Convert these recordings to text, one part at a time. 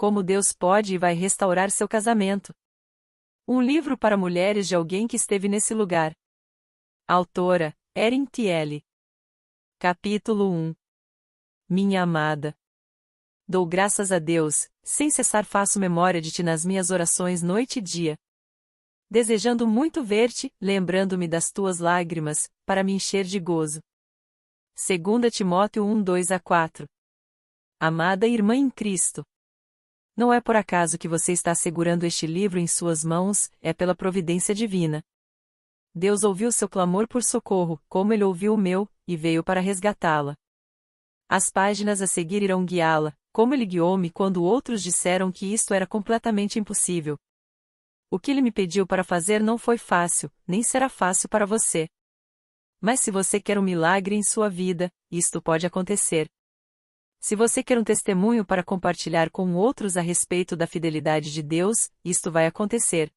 como Deus pode e vai restaurar seu casamento. Um livro para mulheres de alguém que esteve nesse lugar. Autora, Erin T. L. Capítulo 1. Minha amada. Dou graças a Deus, sem cessar faço memória de ti nas minhas orações noite e dia. Desejando muito ver-te, lembrando-me das tuas lágrimas, para me encher de gozo. 2 Timóteo 1:2-4. Amada irmã em Cristo. Não é por acaso que você está segurando este livro em suas mãos, é pela providência divina. Deus ouviu seu clamor por socorro, como ele ouviu o meu, e veio para resgatá-la. As páginas a seguir irão guiá-la, como ele guiou-me quando outros disseram que isto era completamente impossível. O que ele me pediu para fazer não foi fácil, nem será fácil para você. Mas se você quer um milagre em sua vida, isto pode acontecer. Se você quer um testemunho para compartilhar com outros a respeito da fidelidade de Deus, isto vai acontecer.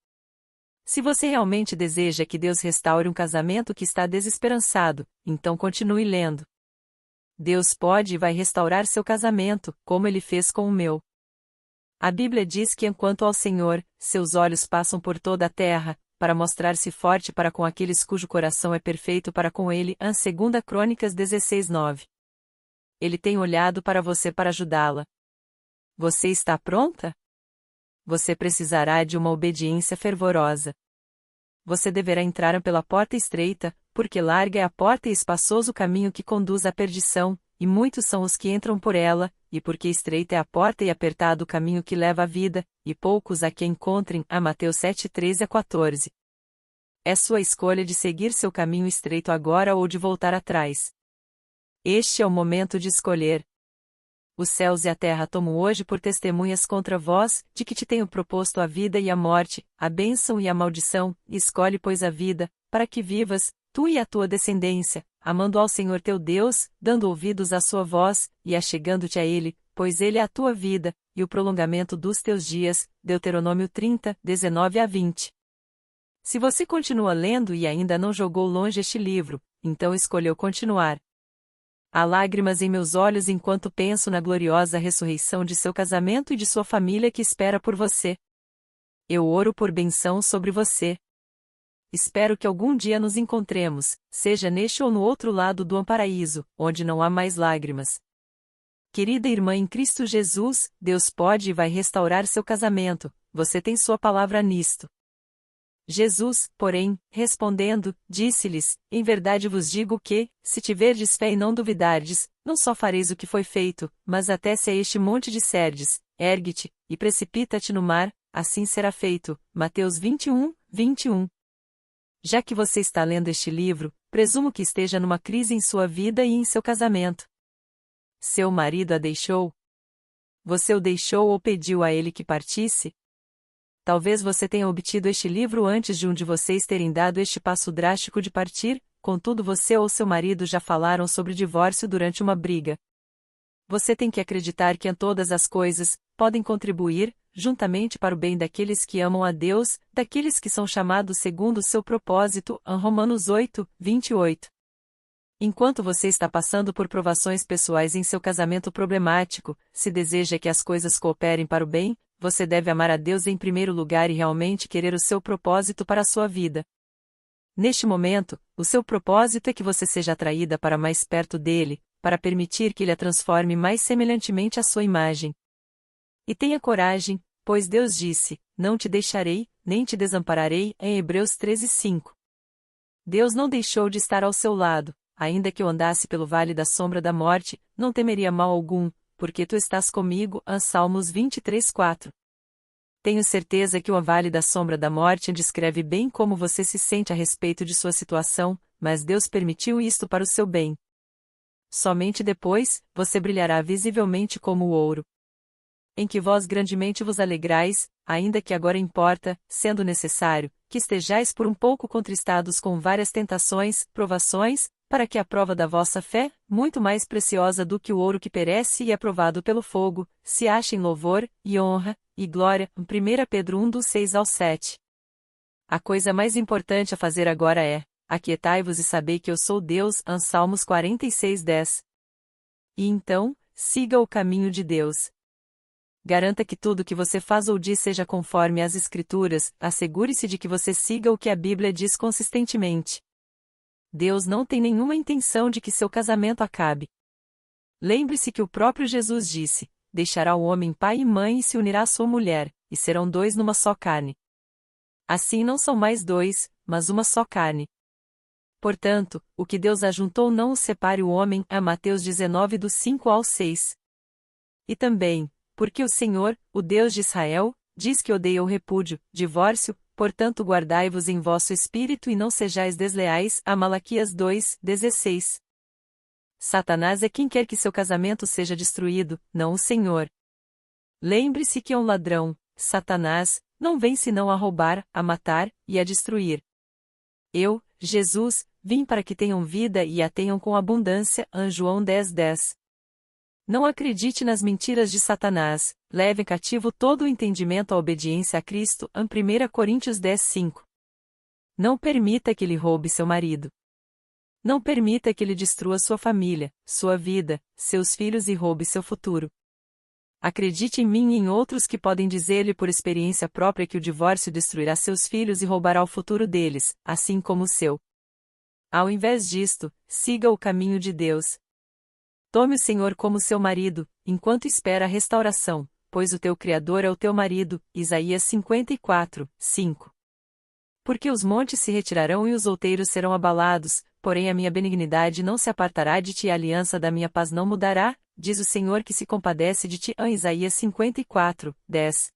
Se você realmente deseja que Deus restaure um casamento que está desesperançado, então continue lendo. Deus pode e vai restaurar seu casamento, como ele fez com o meu. A Bíblia diz que enquanto ao Senhor, seus olhos passam por toda a terra, para mostrar-se forte para com aqueles cujo coração é perfeito para com ele. 2 Crônicas 16:9. Ele tem olhado para você para ajudá-la. Você está pronta? Você precisará de uma obediência fervorosa. Você deverá entrar pela porta estreita, porque larga é a porta e espaçoso o caminho que conduz à perdição, e muitos são os que entram por ela, e porque estreita é a porta e apertado o caminho que leva à vida, e poucos há que encontrem. Mateus 7:13-14. É sua escolha de seguir seu caminho estreito agora ou de voltar atrás. Este é o momento de escolher. Os céus e a terra tomam hoje por testemunhas contra vós, de que te tenho proposto a vida e a morte, a bênção e a maldição. Escolhe, pois, a vida, para que vivas, tu e a tua descendência, amando ao Senhor teu Deus, dando ouvidos à sua voz, e achegando-te a Ele, pois Ele é a tua vida, e o prolongamento dos teus dias. Deuteronômio 30:19-20. Se você continua lendo e ainda não jogou longe este livro, então escolheu continuar. Há lágrimas em meus olhos enquanto penso na gloriosa ressurreição de seu casamento e de sua família que espera por você. Eu oro por benção sobre você. Espero que algum dia nos encontremos, seja neste ou no outro lado do paraíso, onde não há mais lágrimas. Querida irmã em Cristo Jesus, Deus pode e vai restaurar seu casamento, você tem sua palavra nisto. Jesus, porém, respondendo, disse-lhes: Em verdade vos digo que, se tiverdes fé e não duvidardes, não só fareis o que foi feito, mas até se a este monte disserdes: Ergue-te, e precipita-te no mar, assim será feito. Mateus 21:21. Já que você está lendo este livro, presumo que esteja numa crise em sua vida e em seu casamento. Seu marido a deixou? Você o deixou ou pediu a ele que partisse? Talvez você tenha obtido este livro antes de um de vocês terem dado este passo drástico de partir, contudo você ou seu marido já falaram sobre divórcio durante uma briga. Você tem que acreditar que em todas as coisas, podem contribuir, juntamente para o bem daqueles que amam a Deus, daqueles que são chamados segundo o seu propósito. Romanos 8:28. Enquanto você está passando por provações pessoais em seu casamento problemático, se deseja que as coisas cooperem para o bem, você deve amar a Deus em primeiro lugar e realmente querer o seu propósito para a sua vida. Neste momento, o seu propósito é que você seja atraída para mais perto dele, para permitir que ele a transforme mais semelhantemente à sua imagem. E tenha coragem, pois Deus disse: Não te deixarei, nem te desampararei, em Hebreus 13:5. Deus não deixou de estar ao seu lado, ainda que eu andasse pelo vale da sombra da morte, não temeria mal algum, porque tu estás comigo. Salmos 23:4. Tenho certeza que o vale da sombra da morte descreve bem como você se sente a respeito de sua situação, mas Deus permitiu isto para o seu bem. Somente depois, você brilhará visivelmente como o ouro. Em que vós grandemente vos alegrais, ainda que agora importa, sendo necessário, que estejais por um pouco contristados com várias tentações, provações, para que a prova da vossa fé, muito mais preciosa do que o ouro que perece e é provado pelo fogo, se ache em louvor, e honra, e glória. 1 Pedro 1:6-7. A coisa mais importante a fazer agora é: aquietai-vos e sabei que eu sou Deus. Salmos 46:10. E então, siga o caminho de Deus. Garanta que tudo que você faz ou diz seja conforme às Escrituras, assegure-se de que você siga o que a Bíblia diz consistentemente. Deus não tem nenhuma intenção de que seu casamento acabe. Lembre-se que o próprio Jesus disse: deixará o homem pai e mãe e se unirá à sua mulher, e serão dois numa só carne. Assim não são mais dois, mas uma só carne. Portanto, o que Deus ajuntou não o separe o homem, a Mateus 19 do 5 ao 6. E também, porque o Senhor, o Deus de Israel, diz que odeia o repúdio, divórcio, portanto guardai-vos em vosso espírito e não sejais desleais, a Malaquias 2, 16. Satanás é quem quer que seu casamento seja destruído, não o Senhor. Lembre-se que um ladrão, Satanás, não vem senão a roubar, a matar e a destruir. Eu, Jesus, vim para que tenham vida e a tenham com abundância. João 10:10. Não acredite nas mentiras de Satanás, leve cativo todo o entendimento à obediência a Cristo. 1 Coríntios 10:5. Não permita que ele roube seu marido. Não permita que ele destrua sua família, sua vida, seus filhos e roube seu futuro. Acredite em mim e em outros que podem dizer-lhe por experiência própria que o divórcio destruirá seus filhos e roubará o futuro deles, assim como o seu. Ao invés disto, siga o caminho de Deus. Tome o Senhor como seu marido, enquanto espera a restauração, pois o teu Criador é o teu marido. Isaías 54, 5. Porque os montes se retirarão e os outeiros serão abalados, porém a minha benignidade não se apartará de ti e a aliança da minha paz não mudará, diz o Senhor que se compadece de ti. Isaías 54, 10.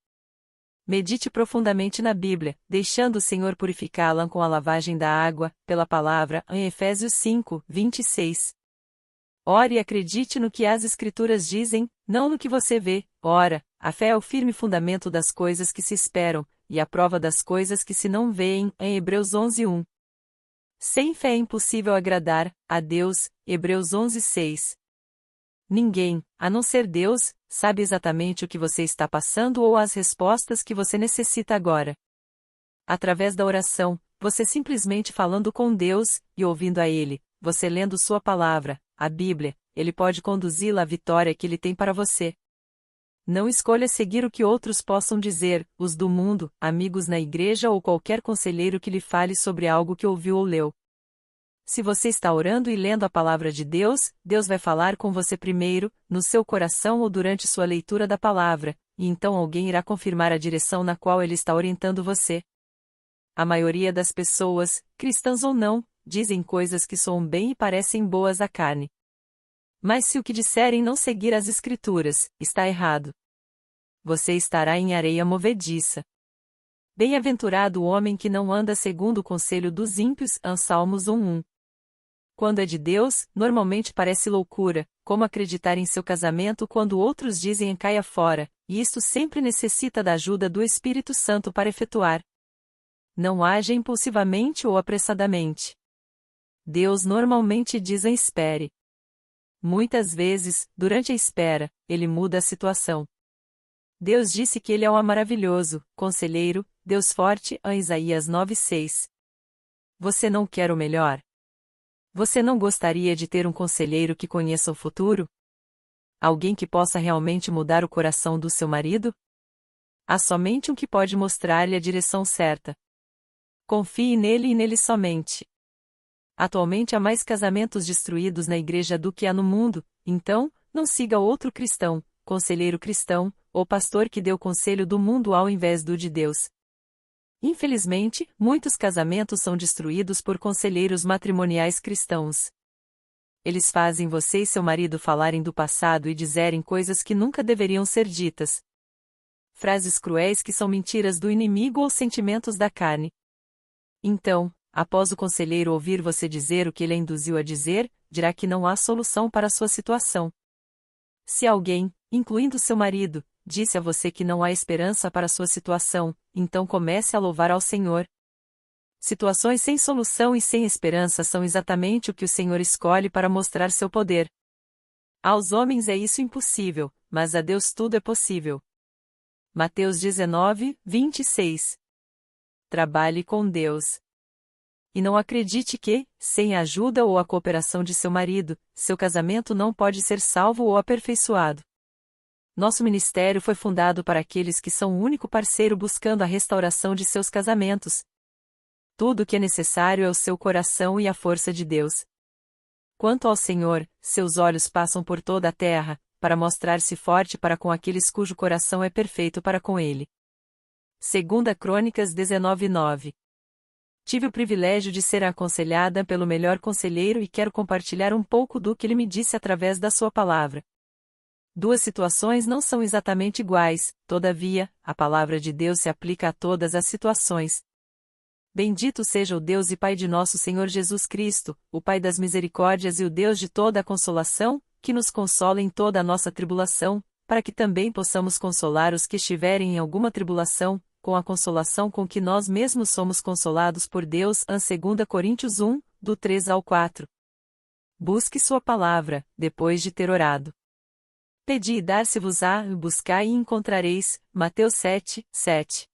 Medite profundamente na Bíblia, deixando o Senhor purificá-la com a lavagem da água, pela palavra, em Efésios 5, 26. Ore e acredite no que as Escrituras dizem, não no que você vê. Ora, a fé é o firme fundamento das coisas que se esperam, e a prova das coisas que se não veem, em Hebreus 11:1. Sem fé é impossível agradar a Deus, Hebreus 11:6. Ninguém, a não ser Deus, sabe exatamente o que você está passando ou as respostas que você necessita agora. Através da oração, você simplesmente falando com Deus, e ouvindo a Ele, você lendo sua palavra, a Bíblia, Ele pode conduzi-la à vitória que Ele tem para você. Não escolha seguir o que outros possam dizer, os do mundo, amigos na igreja ou qualquer conselheiro que lhe fale sobre algo que ouviu ou leu. Se você está orando e lendo a palavra de Deus, Deus vai falar com você primeiro, no seu coração ou durante sua leitura da palavra, e então alguém irá confirmar a direção na qual Ele está orientando você. A maioria das pessoas, cristãs ou não, dizem coisas que soam bem e parecem boas à carne. Mas se o que disserem não seguir as Escrituras, está errado. Você estará em areia movediça. Bem-aventurado o homem que não anda segundo o conselho dos ímpios. Salmos 1:1. Quando é de Deus, normalmente parece loucura, como acreditar em seu casamento quando outros dizem caia fora, e isto sempre necessita da ajuda do Espírito Santo para efetuar. Não haja impulsivamente ou apressadamente. Deus normalmente diz espere. Muitas vezes, durante a espera, Ele muda a situação. Deus disse que Ele é o maravilhoso, conselheiro, Deus forte. Isaías 9:6. Você não quer o melhor? Você não gostaria de ter um conselheiro que conheça o futuro? Alguém que possa realmente mudar o coração do seu marido? Há somente um que pode mostrar-lhe a direção certa. Confie nele e nele somente. Atualmente há mais casamentos destruídos na igreja do que há no mundo, então, não siga outro cristão, conselheiro cristão, ou pastor que dê o conselho do mundo ao invés do de Deus. Infelizmente, muitos casamentos são destruídos por conselheiros matrimoniais cristãos. Eles fazem você e seu marido falarem do passado e dizerem coisas que nunca deveriam ser ditas. Frases cruéis que são mentiras do inimigo ou sentimentos da carne. Então, após o conselheiro ouvir você dizer o que ele a induziu a dizer, dirá que não há solução para a sua situação. Se alguém, incluindo seu marido, disse a você que não há esperança para a sua situação, então comece a louvar ao Senhor. Situações sem solução e sem esperança são exatamente o que o Senhor escolhe para mostrar seu poder. Aos homens é isso impossível, mas a Deus tudo é possível. Mateus 19, 26. Trabalhe com Deus. E não acredite que, sem a ajuda ou a cooperação de seu marido, seu casamento não pode ser salvo ou aperfeiçoado. Nosso ministério foi fundado para aqueles que são o único parceiro buscando a restauração de seus casamentos. Tudo o que é necessário é o seu coração e a força de Deus. Quanto ao Senhor, seus olhos passam por toda a terra, para mostrar-se forte para com aqueles cujo coração é perfeito para com Ele. 2 Crônicas 19:9. Tive o privilégio de ser aconselhada pelo melhor conselheiro e quero compartilhar um pouco do que ele me disse através da sua palavra. Duas situações não são exatamente iguais, todavia, a palavra de Deus se aplica a todas as situações. Bendito seja o Deus e Pai de nosso Senhor Jesus Cristo, o Pai das misericórdias e o Deus de toda a consolação, que nos consola em toda a nossa tribulação, para que também possamos consolar os que estiverem em alguma tribulação, com a consolação com que nós mesmos somos consolados por Deus. 2 Coríntios 1, do 3 ao 4. Busque sua palavra, depois de ter orado. Pedi e dar-se-vos-á, buscai e encontrareis. Mateus 7, 7.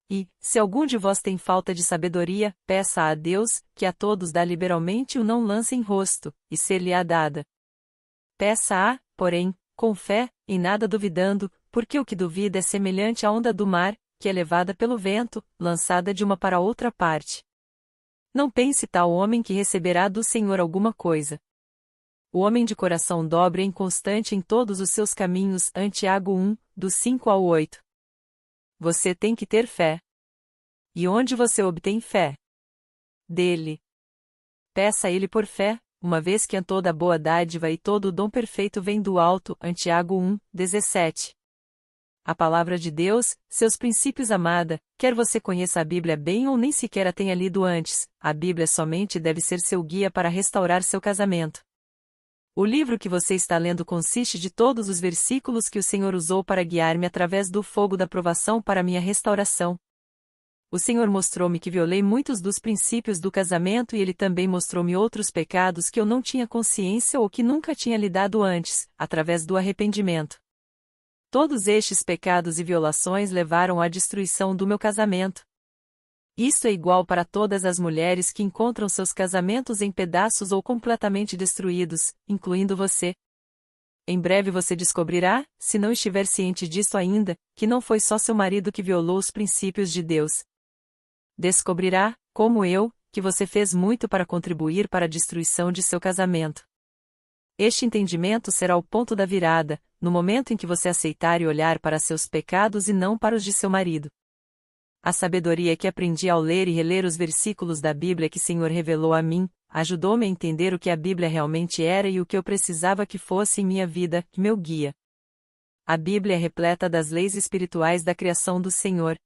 E, se algum de vós tem falta de sabedoria, peça a Deus, que a todos dá liberalmente, e o não lance em rosto, e ser-lhe-á dada. Peça-a, porém, com fé, em nada duvidando, porque o que duvida é semelhante à onda do mar, que é levada pelo vento, lançada de uma para outra parte. Não pense tal homem que receberá do Senhor alguma coisa. O homem de coração dobre é inconstante em todos os seus caminhos. Tiago 1, do 5 ao 8. Você tem que ter fé. E onde você obtém fé? Dele. Peça a ele por fé, uma vez que toda boa dádiva e todo o dom perfeito vem do alto. Tiago 1, 17. A palavra de Deus, seus princípios amada, quer você conheça a Bíblia bem ou nem sequer a tenha lido antes, a Bíblia somente deve ser seu guia para restaurar seu casamento. O livro que você está lendo consiste de todos os versículos que o Senhor usou para guiar-me através do fogo da provação para minha restauração. O Senhor mostrou-me que violei muitos dos princípios do casamento e Ele também mostrou-me outros pecados que eu não tinha consciência ou que nunca tinha lidado antes, através do arrependimento. Todos estes pecados e violações levaram à destruição do meu casamento. Isso é igual para todas as mulheres que encontram seus casamentos em pedaços ou completamente destruídos, incluindo você. Em breve você descobrirá, se não estiver ciente disso ainda, que não foi só seu marido que violou os princípios de Deus. Descobrirá, como eu, que você fez muito para contribuir para a destruição de seu casamento. Este entendimento será o ponto da virada, no momento em que você aceitar e olhar para seus pecados e não para os de seu marido. A sabedoria que aprendi ao ler e reler os versículos da Bíblia que o Senhor revelou a mim, ajudou-me a entender o que a Bíblia realmente era e o que eu precisava que fosse em minha vida, meu guia. A Bíblia é repleta das leis espirituais da criação do Senhor.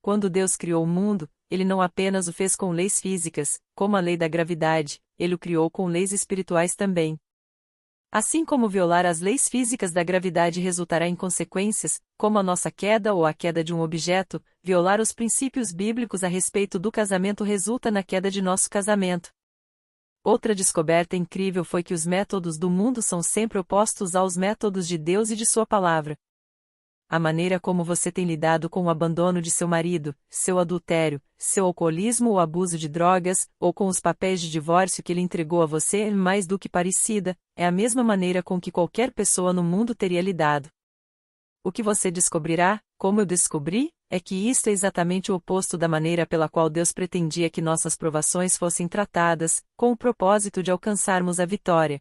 Quando Deus criou o mundo, Ele não apenas o fez com leis físicas, como a lei da gravidade, Ele o criou com leis espirituais também. Assim como violar as leis físicas da gravidade resultará em consequências, como a nossa queda ou a queda de um objeto, violar os princípios bíblicos a respeito do casamento resulta na queda de nosso casamento. Outra descoberta incrível foi que os métodos do mundo são sempre opostos aos métodos de Deus e de sua palavra. A maneira como você tem lidado com o abandono de seu marido, seu adultério, seu alcoolismo ou abuso de drogas, ou com os papéis de divórcio que ele entregou a você é mais do que parecida, é a mesma maneira com que qualquer pessoa no mundo teria lidado. O que você descobrirá, como eu descobri, é que isto é exatamente o oposto da maneira pela qual Deus pretendia que nossas provações fossem tratadas, com o propósito de alcançarmos a vitória.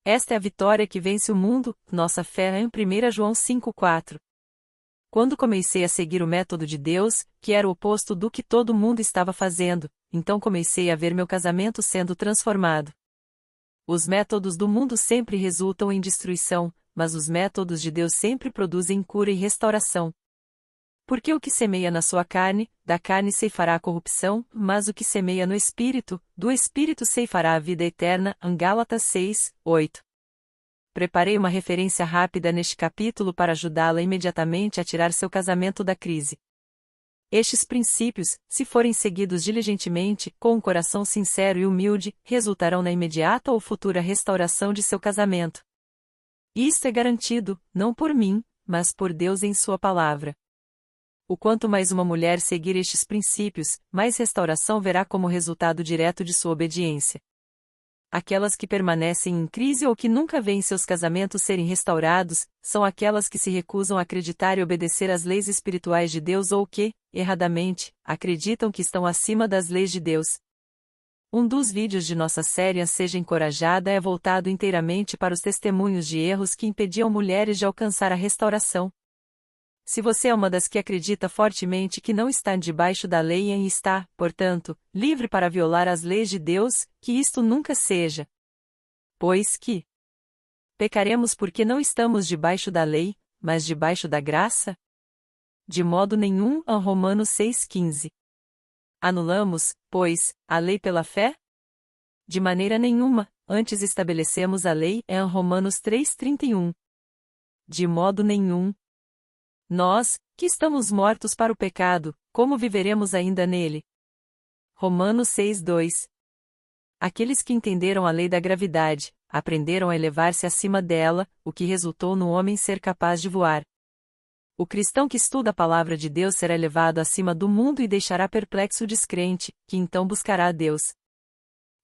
Esta é a vitória que vence o mundo, nossa fé em 1 João 5,4. Quando comecei a seguir o método de Deus, que era o oposto do que todo mundo estava fazendo, então comecei a ver meu casamento sendo transformado. Os métodos do mundo sempre resultam em destruição, mas os métodos de Deus sempre produzem cura e restauração. Porque o que semeia na sua carne, da carne ceifará a corrupção, mas o que semeia no Espírito, do Espírito ceifará a vida eterna. Gálatas 6, 8. Preparei uma referência rápida neste capítulo para ajudá-la imediatamente a tirar seu casamento da crise. Estes princípios, se forem seguidos diligentemente, com um coração sincero e humilde, resultarão na imediata ou futura restauração de seu casamento. Isto é garantido, não por mim, mas por Deus em sua palavra. O quanto mais uma mulher seguir estes princípios, mais restauração verá como resultado direto de sua obediência. Aquelas que permanecem em crise ou que nunca veem seus casamentos serem restaurados, são aquelas que se recusam a acreditar e obedecer às leis espirituais de Deus ou que, erradamente, acreditam que estão acima das leis de Deus. Um dos vídeos de nossa série Seja Encorajada é voltado inteiramente para os testemunhos de erros que impediam mulheres de alcançar a restauração. Se você é uma das que acredita fortemente que não está debaixo da lei e está, portanto, livre para violar as leis de Deus, que isto nunca seja. Pois que pecaremos porque não estamos debaixo da lei, mas debaixo da graça? De modo nenhum, Romanos 6,15. Anulamos, pois, a lei pela fé? De maneira nenhuma, antes estabelecemos a lei, Romanos 3,31. De modo nenhum. Nós, que estamos mortos para o pecado, como viveremos ainda nele? Romanos 6,2. Aqueles que entenderam a lei da gravidade, aprenderam a elevar-se acima dela, o que resultou no homem ser capaz de voar. O cristão que estuda a palavra de Deus será elevado acima do mundo e deixará perplexo o descrente, que então buscará a Deus.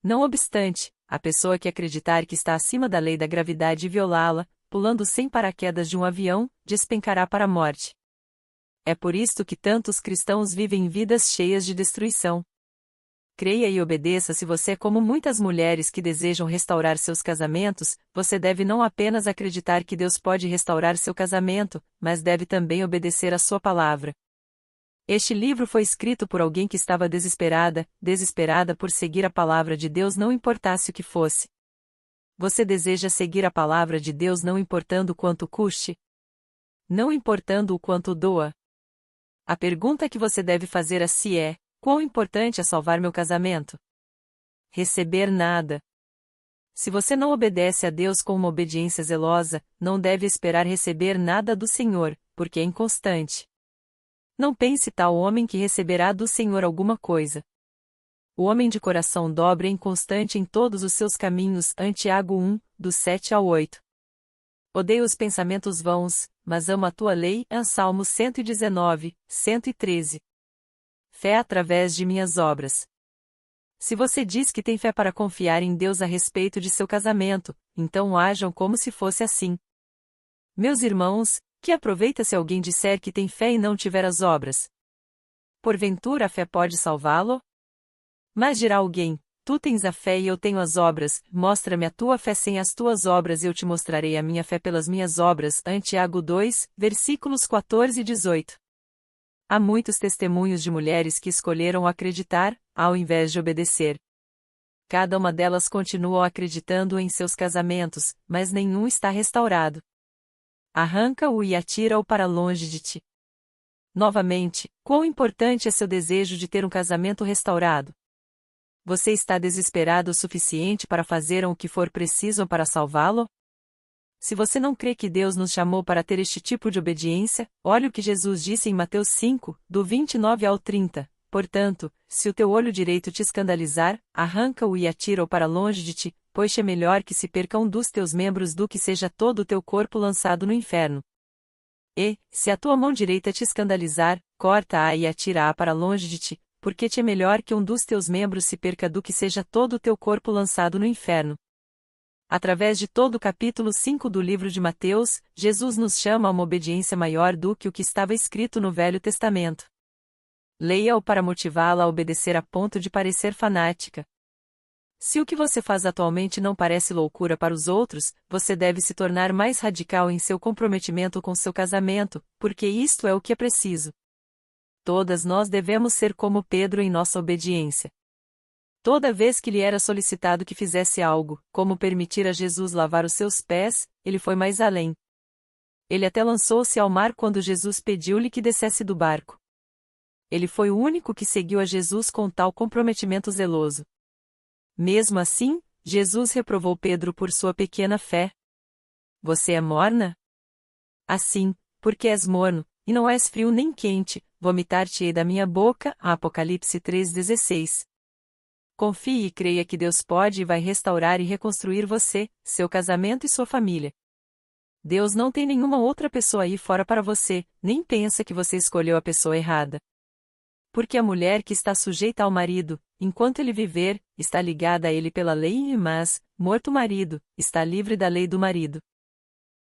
Não obstante, a pessoa que acreditar que está acima da lei da gravidade e violá-la, pulando sem paraquedas de um avião, despencará para a morte. É por isto que tantos cristãos vivem vidas cheias de destruição. Creia e obedeça. Se você é como muitas mulheres que desejam restaurar seus casamentos, você deve não apenas acreditar que Deus pode restaurar seu casamento, mas deve também obedecer à sua palavra. Este livro foi escrito por alguém que estava desesperada por seguir a palavra de Deus não importasse o que fosse. Você deseja seguir a palavra de Deus não importando quanto custe? Não importando o quanto doa? A pergunta que você deve fazer a si é: quão importante é salvar meu casamento? Receber nada. Se você não obedece a Deus com uma obediência zelosa, não deve esperar receber nada do Senhor, porque é inconstante. Não pense tal homem que receberá do Senhor alguma coisa. O homem de coração dobre é inconstante em todos os seus caminhos. Tiago 1, do 7 ao 8. Odeio os pensamentos vãos, mas amo a tua lei. Salmo 119, 113. Fé através de minhas obras. Se você diz que tem fé para confiar em Deus a respeito de seu casamento, então ajam como se fosse assim. Meus irmãos, que aproveita se alguém disser que tem fé e não tiver as obras? Porventura a fé pode salvá-lo? Mas dirá alguém: tu tens a fé e eu tenho as obras, mostra-me a tua fé sem as tuas obras e eu te mostrarei a minha fé pelas minhas obras. Tiago 2, versículos 14 e 18. Há muitos testemunhos de mulheres que escolheram acreditar, ao invés de obedecer. Cada uma delas continuou acreditando em seus casamentos, mas nenhum está restaurado. Arranca-o e atira-o para longe de ti. Novamente, quão importante é seu desejo de ter um casamento restaurado? Você está desesperado o suficiente para fazer o que for preciso para salvá-lo? Se você não crê que Deus nos chamou para ter este tipo de obediência, olhe o que Jesus disse em Mateus 5, do 29 ao 30. Portanto, se o teu olho direito te escandalizar, arranca-o e atira-o para longe de ti, pois é melhor que se perca um dos teus membros do que seja todo o teu corpo lançado no inferno. E, se a tua mão direita te escandalizar, corta-a e atira-a para longe de ti, porque te é melhor que um dos teus membros se perca do que seja todo o teu corpo lançado no inferno. Através de todo o capítulo 5 do livro de Mateus, Jesus nos chama a uma obediência maior do que o que estava escrito no Velho Testamento. Leia-o para motivá-la a obedecer a ponto de parecer fanática. Se o que você faz atualmente não parece loucura para os outros, você deve se tornar mais radical em seu comprometimento com seu casamento, porque isto é o que é preciso. Todas nós devemos ser como Pedro em nossa obediência. Toda vez que lhe era solicitado que fizesse algo, como permitir a Jesus lavar os seus pés, ele foi mais além. Ele até lançou-se ao mar quando Jesus pediu-lhe que descesse do barco. Ele foi o único que seguiu a Jesus com tal comprometimento zeloso. Mesmo assim, Jesus reprovou Pedro por sua pequena fé. Você é morna? Assim, porque és morno, e não és frio nem quente, vomitar-te-ei da minha boca. Apocalipse 3,16. Confie e creia que Deus pode e vai restaurar e reconstruir você, seu casamento e sua família. Deus não tem nenhuma outra pessoa aí fora para você, nem pensa que você escolheu a pessoa errada. Porque a mulher que está sujeita ao marido, enquanto ele viver, está ligada a ele pela lei, mas, morto o marido, está livre da lei do marido.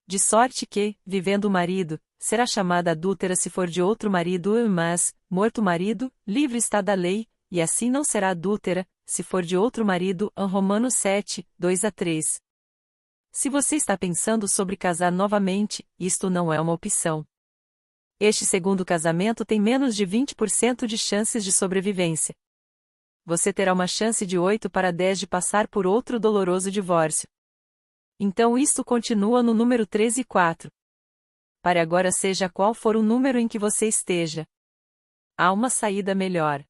De sorte que, vivendo o marido, será chamada adúltera se for de outro marido, mas, morto o marido, livre está da lei, e assim não será adúltera, se for de outro marido. Romanos 7, 2-3. Se você está pensando sobre casar novamente, isto não é uma opção. Este segundo casamento tem menos de 20% de chances de sobrevivência. Você terá uma chance de 8 para 10 de passar por outro doloroso divórcio. Então isto continua no número 3 e 4. Pare agora, seja qual for o número em que você esteja. Há uma saída melhor.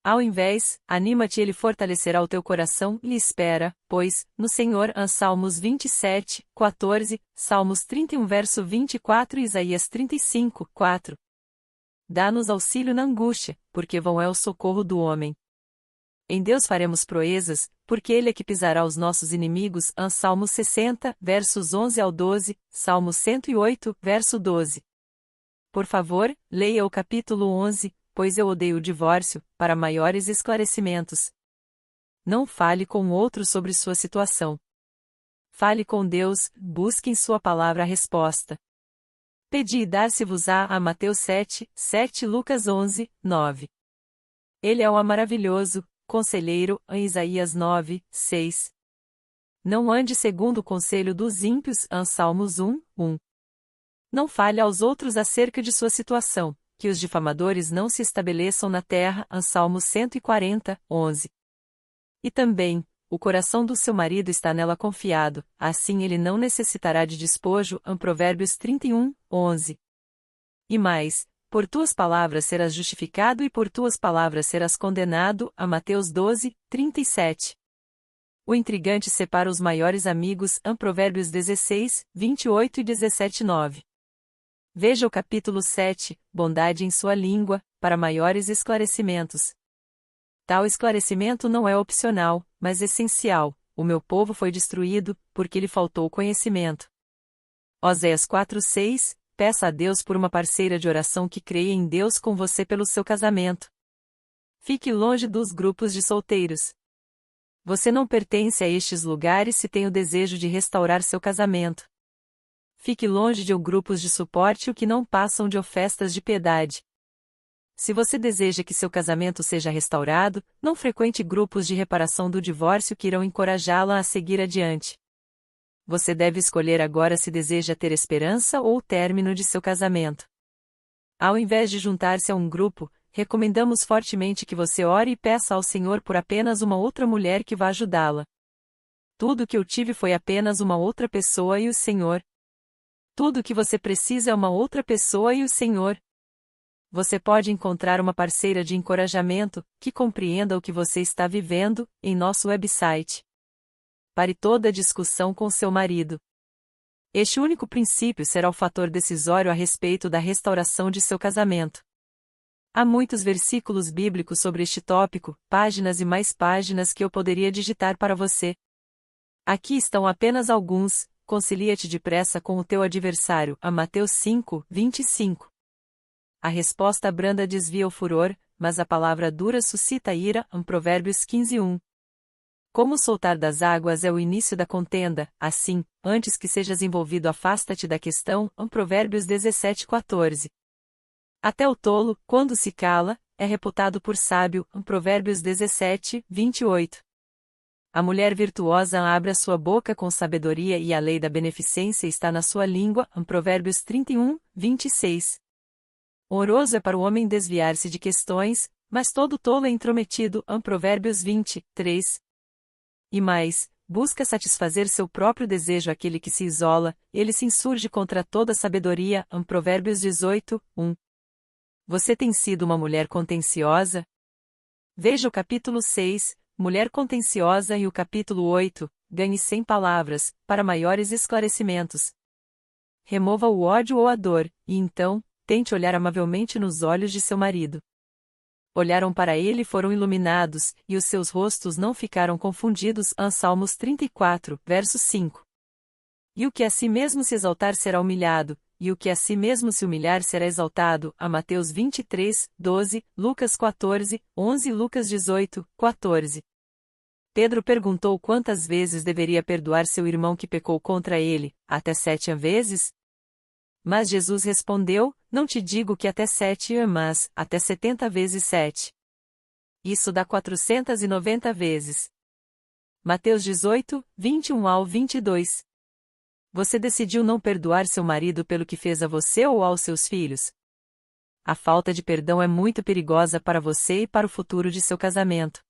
Ao invés, anima-te, ele fortalecerá o teu coração e espera, pois, no Senhor. Salmos 27, 14, Salmos 31 verso 24 e Isaías 35, 4. Dá-nos auxílio na angústia, porque vão é o socorro do homem. Em Deus faremos proezas, porque Ele é que pisará os nossos inimigos. Salmos 60, versos 11-12, Salmos 108, verso 12. Por favor, leia o capítulo 11, pois eu odeio o divórcio, para maiores esclarecimentos. Não fale com outro sobre sua situação. Fale com Deus, busque em sua palavra a resposta. Pedi e dar-se-vos-á. Mateus 7, 7, Lucas 11, 9. Ele é o maravilhoso conselheiro. Isaías 9, 6. Não ande segundo o conselho dos ímpios. Salmos 1, 1. Não fale aos outros acerca de sua situação, que os difamadores não se estabeleçam na terra. Salmos 140, 11. E também, o coração do seu marido está nela confiado, assim ele não necessitará de despojo. Provérbios 31, 11. E mais, por tuas palavras serás justificado e por tuas palavras serás condenado. Mateus 12, 37. O intrigante separa os maiores amigos. Provérbios 16, 28 e 17, 9. Veja o capítulo 7, Bondade em sua língua, para maiores esclarecimentos. Tal esclarecimento não é opcional, mas essencial. O meu povo foi destruído, porque lhe faltou conhecimento. Oséias 4, 6. Peça a Deus por uma parceira de oração que creia em Deus com você pelo seu casamento. Fique longe dos grupos de solteiros. Você não pertence a estes lugares se tem o desejo de restaurar seu casamento. Fique longe de grupos de suporte que não passam de ofertas de piedade. Se você deseja que seu casamento seja restaurado, não frequente grupos de reparação do divórcio que irão encorajá-la a seguir adiante. Você deve escolher agora se deseja ter esperança ou o término de seu casamento. Ao invés de juntar-se a um grupo, recomendamos fortemente que você ore e peça ao Senhor por apenas uma outra mulher que vá ajudá-la. Tudo o que eu tive foi apenas uma outra pessoa e o Senhor. Tudo o que você precisa é uma outra pessoa e o Senhor. Você pode encontrar uma parceira de encorajamento, que compreenda o que você está vivendo, em nosso website. Pare toda discussão com seu marido. Este único princípio será o fator decisório a respeito da restauração de seu casamento. Há muitos versículos bíblicos sobre este tópico, páginas e mais páginas que eu poderia digitar para você. Aqui estão apenas alguns. Concilia-te depressa com o teu adversário. Mateus 5, 25. A resposta branda desvia o furor, mas a palavra dura suscita ira. Provérbios 15, 1. Como soltar das águas é o início da contenda, assim, antes que sejas envolvido afasta-te da questão. Provérbios 17, 14. Até o tolo, quando se cala, é reputado por sábio. Provérbios 17, 28. A mulher virtuosa abre a sua boca com sabedoria e a lei da beneficência está na sua língua. Provérbios 31, 26. Honroso é para o homem desviar-se de questões, mas todo tolo é intrometido. Provérbios 20, 3. E mais, busca satisfazer seu próprio desejo aquele que se isola, ele se insurge contra toda sabedoria. Provérbios 18, 1. Você tem sido uma mulher contenciosa? Veja o capítulo 6, Mulher contenciosa e o capítulo 8, Ganhe 100 palavras, para maiores esclarecimentos. Remova o ódio ou a dor, e então, tente olhar amavelmente nos olhos de seu marido. Olharam para ele e foram iluminados, e os seus rostos não ficaram confundidos. Salmos 34, verso 5. E o que a si mesmo se exaltar será humilhado, e o que a si mesmo se humilhar será exaltado. A Mateus 23, 12, Lucas 14, 11 e Lucas 18, 14. Pedro perguntou quantas vezes deveria perdoar seu irmão que pecou contra ele, até 7 vezes? Mas Jesus respondeu, não te digo que até 7, mas até 70 vezes 7. Isso dá 490 vezes. Mateus 18, 21 ao 22. Você decidiu não perdoar seu marido pelo que fez a você ou aos seus filhos? A falta de perdão é muito perigosa para você e para o futuro de seu casamento.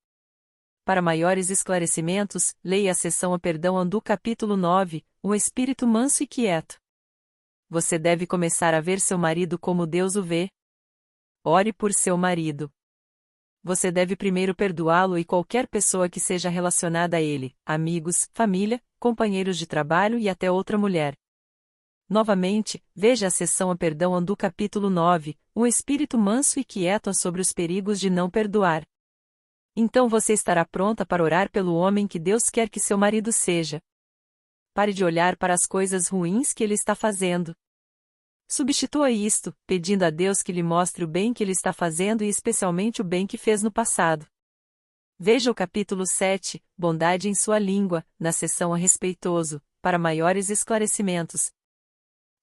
Para maiores esclarecimentos, leia a seção A Perdão do capítulo 9, Um espírito manso e quieto. Você deve começar a ver seu marido como Deus o vê. Ore por seu marido. Você deve primeiro perdoá-lo e qualquer pessoa que seja relacionada a ele, amigos, família, companheiros de trabalho e até outra mulher. Novamente, veja a seção A Perdão do capítulo 9, Um espírito manso e quieto sobre os perigos de não perdoar. Então você estará pronta para orar pelo homem que Deus quer que seu marido seja. Pare de olhar para as coisas ruins que ele está fazendo. Substitua isto, pedindo a Deus que lhe mostre o bem que ele está fazendo e especialmente o bem que fez no passado. Veja o capítulo 7, Bondade em sua língua, na seção A Respeitoso, para maiores esclarecimentos.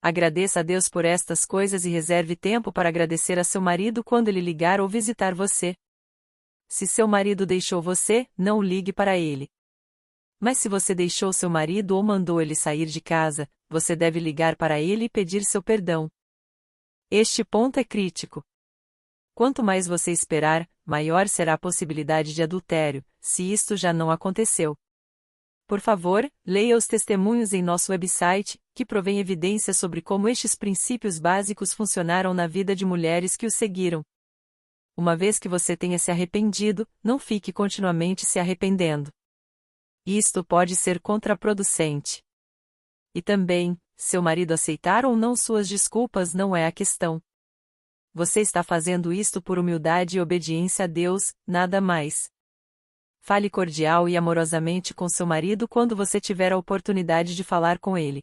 Agradeça a Deus por estas coisas e reserve tempo para agradecer a seu marido quando ele ligar ou visitar você. Se seu marido deixou você, não ligue para ele. Mas se você deixou seu marido ou mandou ele sair de casa, você deve ligar para ele e pedir seu perdão. Este ponto é crítico. Quanto mais você esperar, maior será a possibilidade de adultério, se isto já não aconteceu. Por favor, leia os testemunhos em nosso website, que provém evidências sobre como estes princípios básicos funcionaram na vida de mulheres que o seguiram. Uma vez que você tenha se arrependido, não fique continuamente se arrependendo. Isto pode ser contraproducente. E também, seu marido aceitar ou não suas desculpas não é a questão. Você está fazendo isto por humildade e obediência a Deus, nada mais. Fale cordial e amorosamente com seu marido quando você tiver a oportunidade de falar com ele.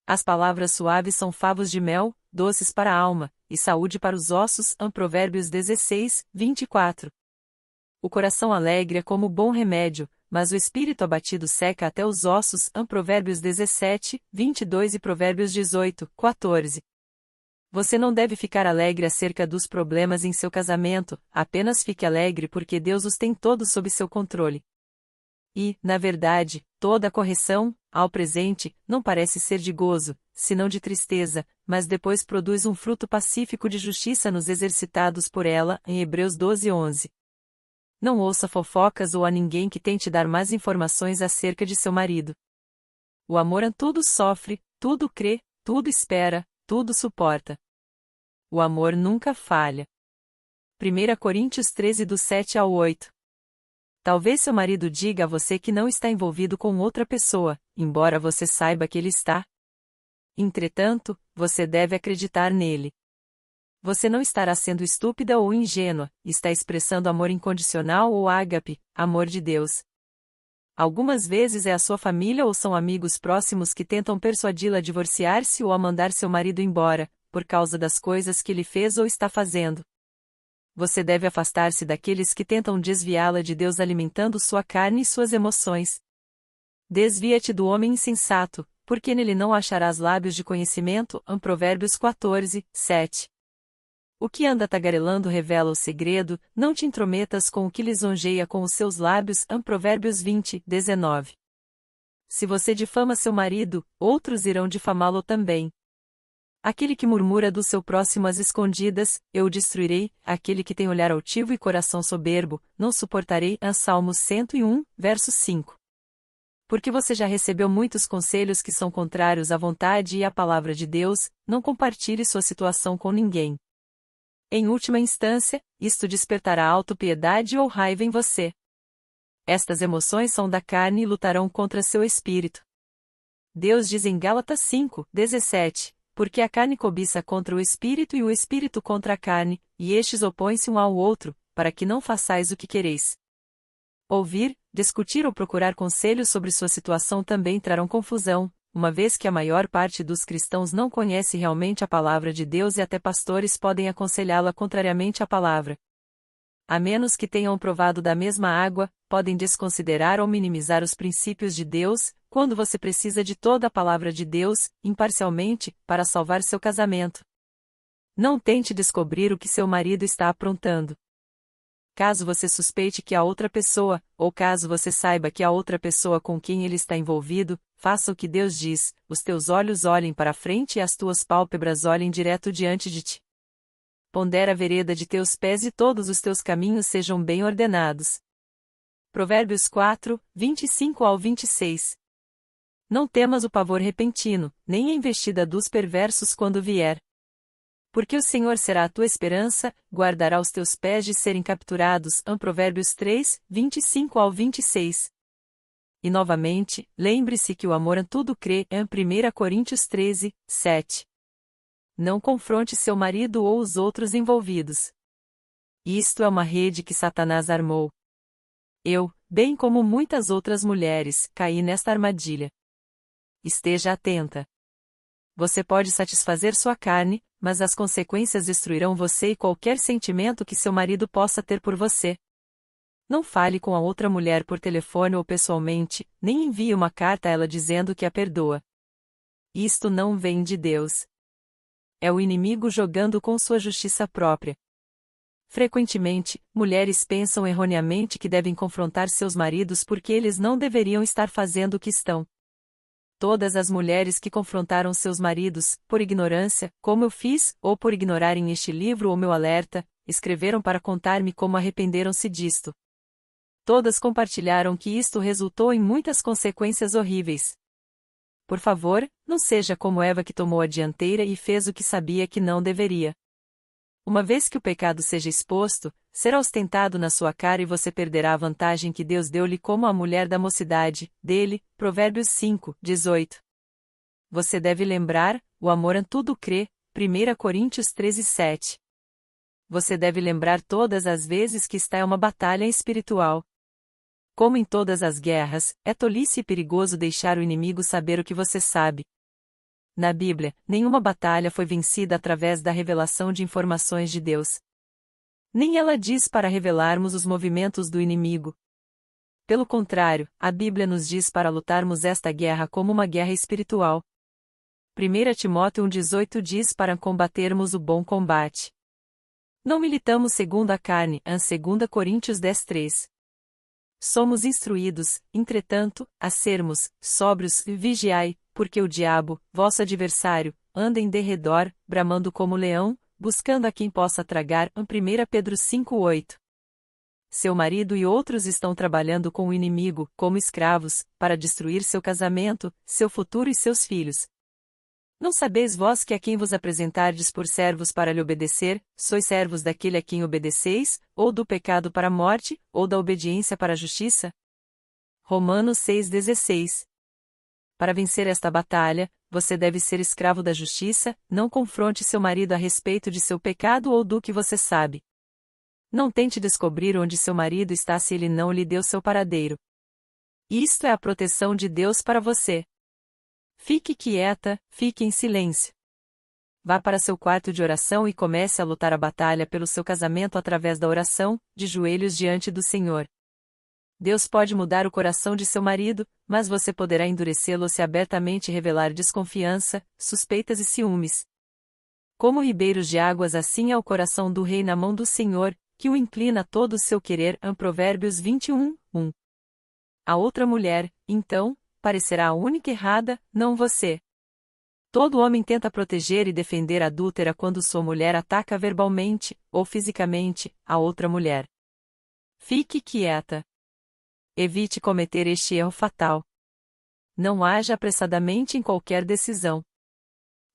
As palavras suaves são favos de mel, doces para a alma, e saúde para os ossos. Provérbios 16, 24. O coração alegre é como bom remédio, mas o espírito abatido seca até os ossos. Provérbios 17, 22 e Provérbios 18, 14. Você não deve ficar alegre acerca dos problemas em seu casamento, apenas fique alegre porque Deus os tem todos sob seu controle. E, na verdade, toda a correção, ao presente, não parece ser de gozo, senão de tristeza, mas depois produz um fruto pacífico de justiça nos exercitados por ela, em Hebreus 12, 11. Não ouça fofocas ou a ninguém que tente dar mais informações acerca de seu marido. O amor tudo sofre, tudo crê, tudo espera, tudo suporta. O amor nunca falha. 1 Coríntios 13 do 7 ao 8. Talvez seu marido diga a você que não está envolvido com outra pessoa, embora você saiba que ele está. Entretanto, você deve acreditar nele. Você não estará sendo estúpida ou ingênua, está expressando amor incondicional ou ágape, amor de Deus. Algumas vezes é a sua família ou são amigos próximos que tentam persuadi-la a divorciar-se ou a mandar seu marido embora, por causa das coisas que ele fez ou está fazendo. Você deve afastar-se daqueles que tentam desviá-la de Deus alimentando sua carne e suas emoções. Desvia-te do homem insensato, porque nele não acharás lábios de conhecimento. Provérbios 14, 7. O que anda tagarelando revela o segredo, não te intrometas com o que lisonjeia com os seus lábios. Provérbios 20, 19. Se você difama seu marido, outros irão difamá-lo também. Aquele que murmura do seu próximo às escondidas, eu o destruirei, aquele que tem olhar altivo e coração soberbo, não suportarei. Salmos 101, verso 5. Porque você já recebeu muitos conselhos que são contrários à vontade e à palavra de Deus, não compartilhe sua situação com ninguém. Em última instância, isto despertará autopiedade ou raiva em você. Estas emoções são da carne e lutarão contra seu espírito. Deus diz em Gálatas 5, 17, porque a carne cobiça contra o espírito e o espírito contra a carne, e estes opõem-se um ao outro, para que não façais o que quereis. Ouvir, discutir ou procurar conselhos sobre sua situação também trarão confusão, uma vez que a maior parte dos cristãos não conhece realmente a palavra de Deus e até pastores podem aconselhá-la contrariamente à palavra. A menos que tenham provado da mesma água, podem desconsiderar ou minimizar os princípios de Deus, quando você precisa de toda a palavra de Deus, imparcialmente, para salvar seu casamento. Não tente descobrir o que seu marido está aprontando. Caso você suspeite que a outra pessoa, ou caso você saiba que a outra pessoa com quem ele está envolvido, faça o que Deus diz: os teus olhos olhem para a frente e as tuas pálpebras olhem direto diante de ti. Pondera a vereda de teus pés e todos os teus caminhos sejam bem ordenados. Provérbios 4, 25 ao 26. Não temas o pavor repentino, nem a investida dos perversos quando vier. Porque o Senhor será a tua esperança, guardará os teus pés de serem capturados. Provérbios 3, 25 ao 26. E novamente, lembre-se que o amor a tudo crê. 1 Coríntios 13, 7. Não confronte seu marido ou os outros envolvidos. Isto é uma rede que Satanás armou. Eu, bem como muitas outras mulheres, caí nesta armadilha. Esteja atenta. Você pode satisfazer sua carne, mas as consequências destruirão você e qualquer sentimento que seu marido possa ter por você. Não fale com a outra mulher por telefone ou pessoalmente, nem envie uma carta a ela dizendo que a perdoa. Isto não vem de Deus. É o inimigo jogando com sua justiça própria. Frequentemente, mulheres pensam erroneamente que devem confrontar seus maridos porque eles não deveriam estar fazendo o que estão. Todas as mulheres que confrontaram seus maridos, por ignorância, como eu fiz, ou por ignorarem este livro ou meu alerta, escreveram para contar-me como arrependeram-se disto. Todas compartilharam que isto resultou em muitas consequências horríveis. Por favor, não seja como Eva que tomou a dianteira e fez o que sabia que não deveria. Uma vez que o pecado seja exposto, será ostentado na sua cara e você perderá a vantagem que Deus deu-lhe como a mulher da mocidade, dele, Provérbios 5, 18. Você deve lembrar, o amor a tudo crê, 1 Coríntios 13, 7. Você deve lembrar todas as vezes que está em uma batalha espiritual. Como em todas as guerras, é tolice e perigoso deixar o inimigo saber o que você sabe. Na Bíblia, nenhuma batalha foi vencida através da revelação de informações de Deus. Nem ela diz para revelarmos os movimentos do inimigo. Pelo contrário, a Bíblia nos diz para lutarmos esta guerra como uma guerra espiritual. 1 Timóteo 1,18 diz para combatermos o bom combate. Não militamos segundo a carne, 2 Coríntios 10, 3. Somos instruídos, entretanto, a sermos sóbrios e vigiai, porque o diabo, vosso adversário, anda em derredor, bramando como leão, buscando a quem possa tragar. 1 Pedro 5, 8. Seu marido e outros estão trabalhando com o inimigo, como escravos, para destruir seu casamento, seu futuro e seus filhos. Não sabeis vós que a quem vos apresentardes por servos para lhe obedecer, sois servos daquele a quem obedeceis, ou do pecado para a morte, ou da obediência para a justiça? Romanos 6,16. Para vencer esta batalha, você deve ser escravo da justiça, não confronte seu marido a respeito de seu pecado ou do que você sabe. Não tente descobrir onde seu marido está se ele não lhe deu seu paradeiro. Isto é a proteção de Deus para você. Fique quieta, fique em silêncio. Vá para seu quarto de oração e comece a lutar a batalha pelo seu casamento através da oração, de joelhos diante do Senhor. Deus pode mudar o coração de seu marido, mas você poderá endurecê-lo se abertamente revelar desconfiança, suspeitas e ciúmes. Como ribeiros de águas, assim é o coração do rei na mão do Senhor, que o inclina a todo o seu querer. Provérbios 21, 1. A outra mulher, então, parecerá a única errada, não você. Todo homem tenta proteger e defender a adúltera quando sua mulher ataca verbalmente, ou fisicamente, a outra mulher. Fique quieta. Evite cometer este erro fatal. Não haja apressadamente em qualquer decisão.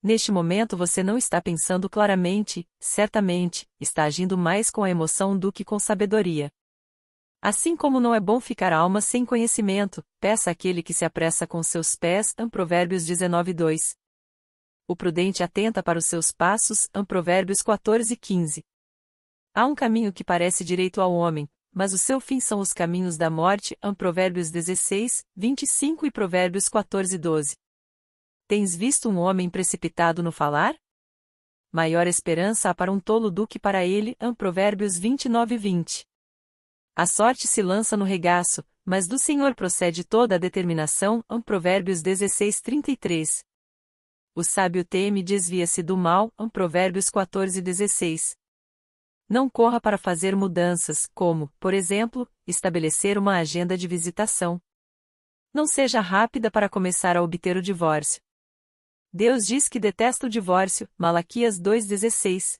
Neste momento você não está pensando claramente, certamente, está agindo mais com a emoção do que com sabedoria. Assim como não é bom ficar alma sem conhecimento, peça àquele que se apressa com seus pés. Provérbios 19, 2. O prudente atenta para os seus passos. Provérbios 14, 15. Há um caminho que parece direito ao homem, mas o seu fim são os caminhos da morte. Provérbios 16, 25 e Provérbios 14, 12. Tens visto um homem precipitado no falar? Maior esperança há para um tolo do que para ele. Provérbios 29:20. A sorte se lança no regaço, mas do Senhor procede toda a determinação. Provérbios 16:33. O sábio teme e desvia-se do mal. Provérbios 14:16. Não corra para fazer mudanças, como, por exemplo, estabelecer uma agenda de visitação. Não seja rápida para começar a obter o divórcio. Deus diz que detesta o divórcio. Malaquias 2:16.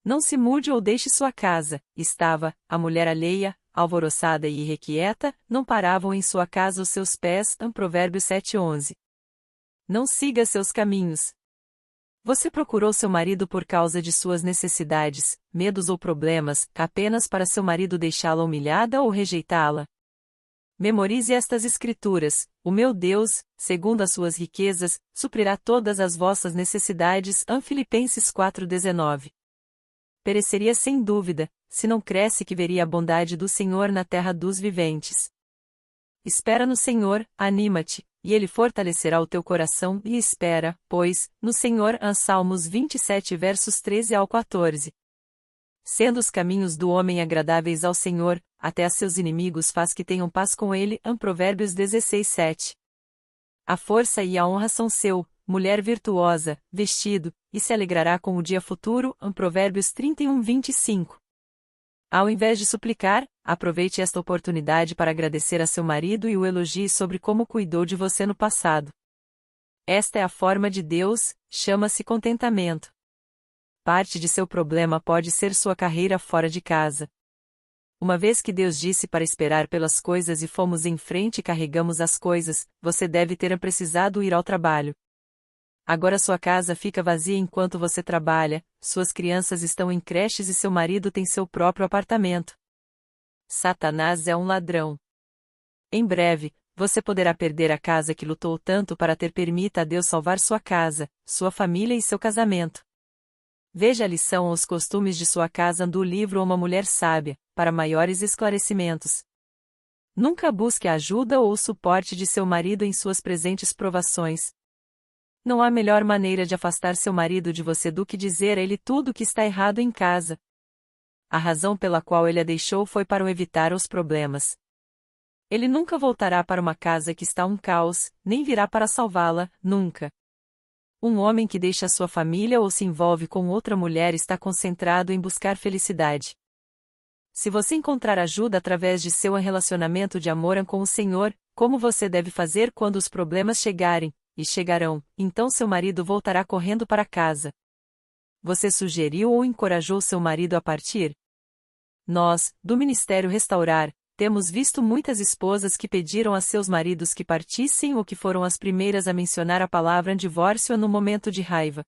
Não se mude ou deixe sua casa. Estava, a mulher alheia, alvoroçada e irrequieta, não paravam em sua casa os seus pés. Provérbios 7:11. Não siga seus caminhos. Você procurou seu marido por causa de suas necessidades, medos ou problemas, apenas para seu marido deixá-la humilhada ou rejeitá-la? Memorize estas escrituras: o meu Deus, segundo as suas riquezas, suprirá todas as vossas necessidades. Filipenses 4:19. Pereceria sem dúvida, se não cresce que veria a bondade do Senhor na terra dos viventes. Espera no Senhor, anima-te, e Ele fortalecerá o teu coração, e espera, pois, no Senhor. Salmos 27 versos 13 ao 14. Sendo os caminhos do homem agradáveis ao Senhor, até a seus inimigos faz que tenham paz com ele. Provérbios 16:7. A força e a honra são seu, mulher virtuosa, vestido, e se alegrará com o dia futuro. Provérbios 31:25. Ao invés de suplicar, aproveite esta oportunidade para agradecer a seu marido e o elogie sobre como cuidou de você no passado. Esta é a forma de Deus, chama-se contentamento. Parte de seu problema pode ser sua carreira fora de casa. Uma vez que Deus disse para esperar pelas coisas e fomos em frente e carregamos as coisas, você deve ter precisado ir ao trabalho. Agora sua casa fica vazia enquanto você trabalha, suas crianças estão em creches e seu marido tem seu próprio apartamento. Satanás é um ladrão. Em breve, você poderá perder a casa que lutou tanto para ter. Permita a Deus salvar sua casa, sua família e seu casamento. Veja a lição ou os costumes de sua casa do livro Uma Mulher Sábia, para maiores esclarecimentos. Nunca busque a ajuda ou o suporte de seu marido em suas presentes provações. Não há melhor maneira de afastar seu marido de você do que dizer a ele tudo o que está errado em casa. A razão pela qual ele a deixou foi para o evitar os problemas. Ele nunca voltará para uma casa que está um caos, nem virá para salvá-la, nunca. Um homem que deixa sua família ou se envolve com outra mulher está concentrado em buscar felicidade. Se você encontrar ajuda através de seu relacionamento de amor com o Senhor, como você deve fazer quando os problemas chegarem, e chegarão, então seu marido voltará correndo para casa. Você sugeriu ou encorajou seu marido a partir? Nós, do Ministério Restaurar, temos visto muitas esposas que pediram a seus maridos que partissem ou que foram as primeiras a mencionar a palavra divórcio no momento de raiva.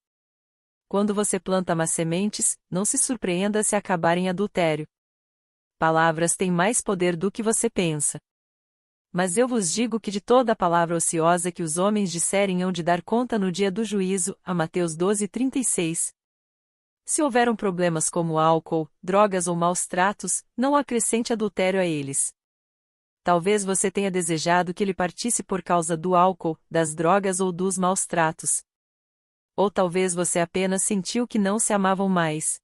Quando você planta más sementes, não se surpreenda se acabar em adultério. Palavras têm mais poder do que você pensa. Mas eu vos digo que de toda a palavra ociosa que os homens disserem hão de dar conta no dia do juízo. Mateus 12:36. Se houveram problemas como álcool, drogas ou maus tratos, não acrescente adultério a eles. Talvez você tenha desejado que ele partisse por causa do álcool, das drogas ou dos maus tratos. Ou talvez você apenas sentiu que não se amavam mais.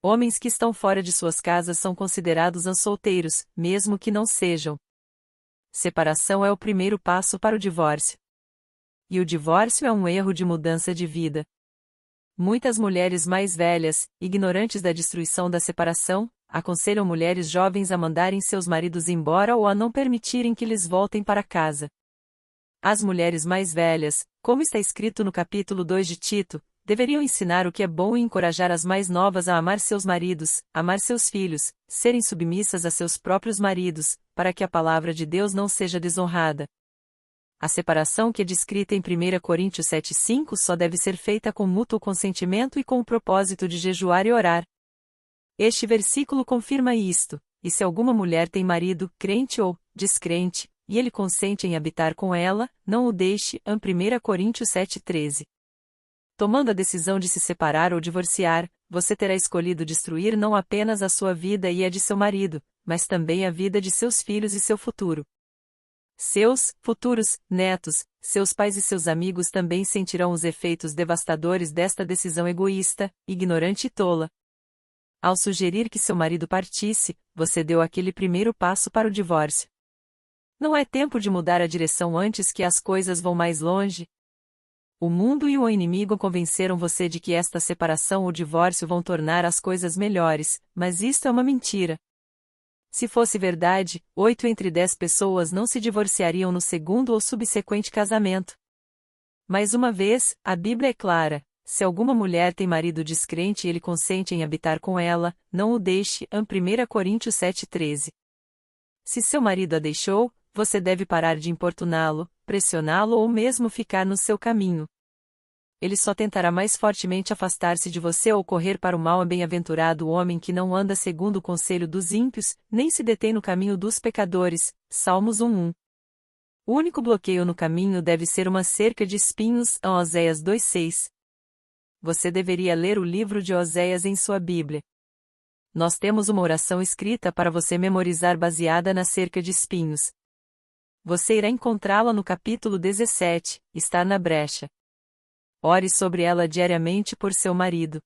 Homens que estão fora de suas casas são considerados solteiros, mesmo que não sejam. Separação é o primeiro passo para o divórcio. E o divórcio é um erro de mudança de vida. Muitas mulheres mais velhas, ignorantes da destruição da separação, aconselham mulheres jovens a mandarem seus maridos embora ou a não permitirem que lhes voltem para casa. As mulheres mais velhas, como está escrito no capítulo 2 de Tito, deveriam ensinar o que é bom e encorajar as mais novas a amar seus maridos, amar seus filhos, serem submissas a seus próprios maridos, para que a palavra de Deus não seja desonrada. A separação que é descrita em 1 Coríntios 7:5 só deve ser feita com mútuo consentimento e com o propósito de jejuar e orar. Este versículo confirma isto, e se alguma mulher tem marido, crente ou descrente, e ele consente em habitar com ela, não o deixe. 1 Coríntios 7:13. Tomando a decisão de se separar ou divorciar, você terá escolhido destruir não apenas a sua vida e a de seu marido, mas também a vida de seus filhos e seu futuro. Seus futuros netos, seus pais e seus amigos também sentirão os efeitos devastadores desta decisão egoísta, ignorante e tola. Ao sugerir que seu marido partisse, você deu aquele primeiro passo para o divórcio. Não é tempo de mudar a direção antes que as coisas vão mais longe? O mundo e o inimigo convenceram você de que esta separação ou divórcio vão tornar as coisas melhores, mas isto é uma mentira. Se fosse verdade, 8 entre 10 pessoas não se divorciariam no segundo ou subsequente casamento. Mais uma vez, a Bíblia é clara: se alguma mulher tem marido descrente e ele consente em habitar com ela, não o deixe. 1 Coríntios 7,13. Se seu marido a deixou, você deve parar de importuná-lo, pressioná-lo ou mesmo ficar no seu caminho. Ele só tentará mais fortemente afastar-se de você ou correr para o mal. Bem-aventurado o homem que não anda segundo o conselho dos ímpios, nem se detém no caminho dos pecadores. Salmos 1:1. O único bloqueio no caminho deve ser uma cerca de espinhos. Oséias 2:6. Você deveria ler o livro de Oséias em sua Bíblia. Nós temos uma oração escrita para você memorizar baseada na cerca de espinhos. Você irá encontrá-la no capítulo 17, Estar na brecha. Ore sobre ela diariamente por seu marido.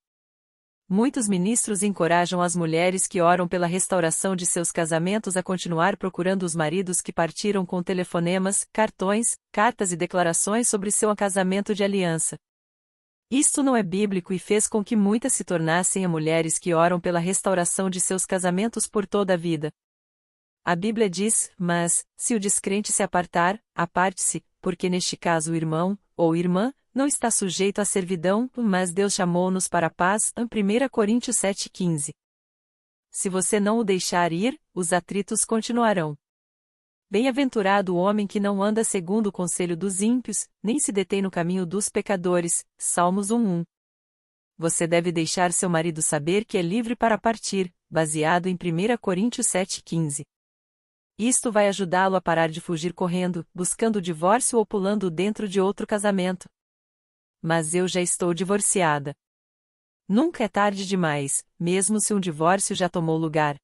Muitos ministros encorajam as mulheres que oram pela restauração de seus casamentos a continuar procurando os maridos que partiram com telefonemas, cartões, cartas e declarações sobre seu casamento de aliança. Isto não é bíblico e fez com que muitas se tornassem mulheres que oram pela restauração de seus casamentos por toda a vida. A Bíblia diz: mas, se o descrente se apartar, aparte-se, porque neste caso o irmão, ou irmã, não está sujeito à servidão, mas Deus chamou-nos para a paz. 1 Coríntios 7,15. Se você não o deixar ir, os atritos continuarão. Bem-aventurado o homem que não anda segundo o conselho dos ímpios, nem se detém no caminho dos pecadores. Salmos 1:1. Você deve deixar seu marido saber que é livre para partir, baseado em 1 Coríntios 7,15. Isto vai ajudá-lo a parar de fugir correndo, buscando o divórcio ou pulando dentro de outro casamento. Mas eu já estou divorciada. Nunca é tarde demais, mesmo se um divórcio já tomou lugar.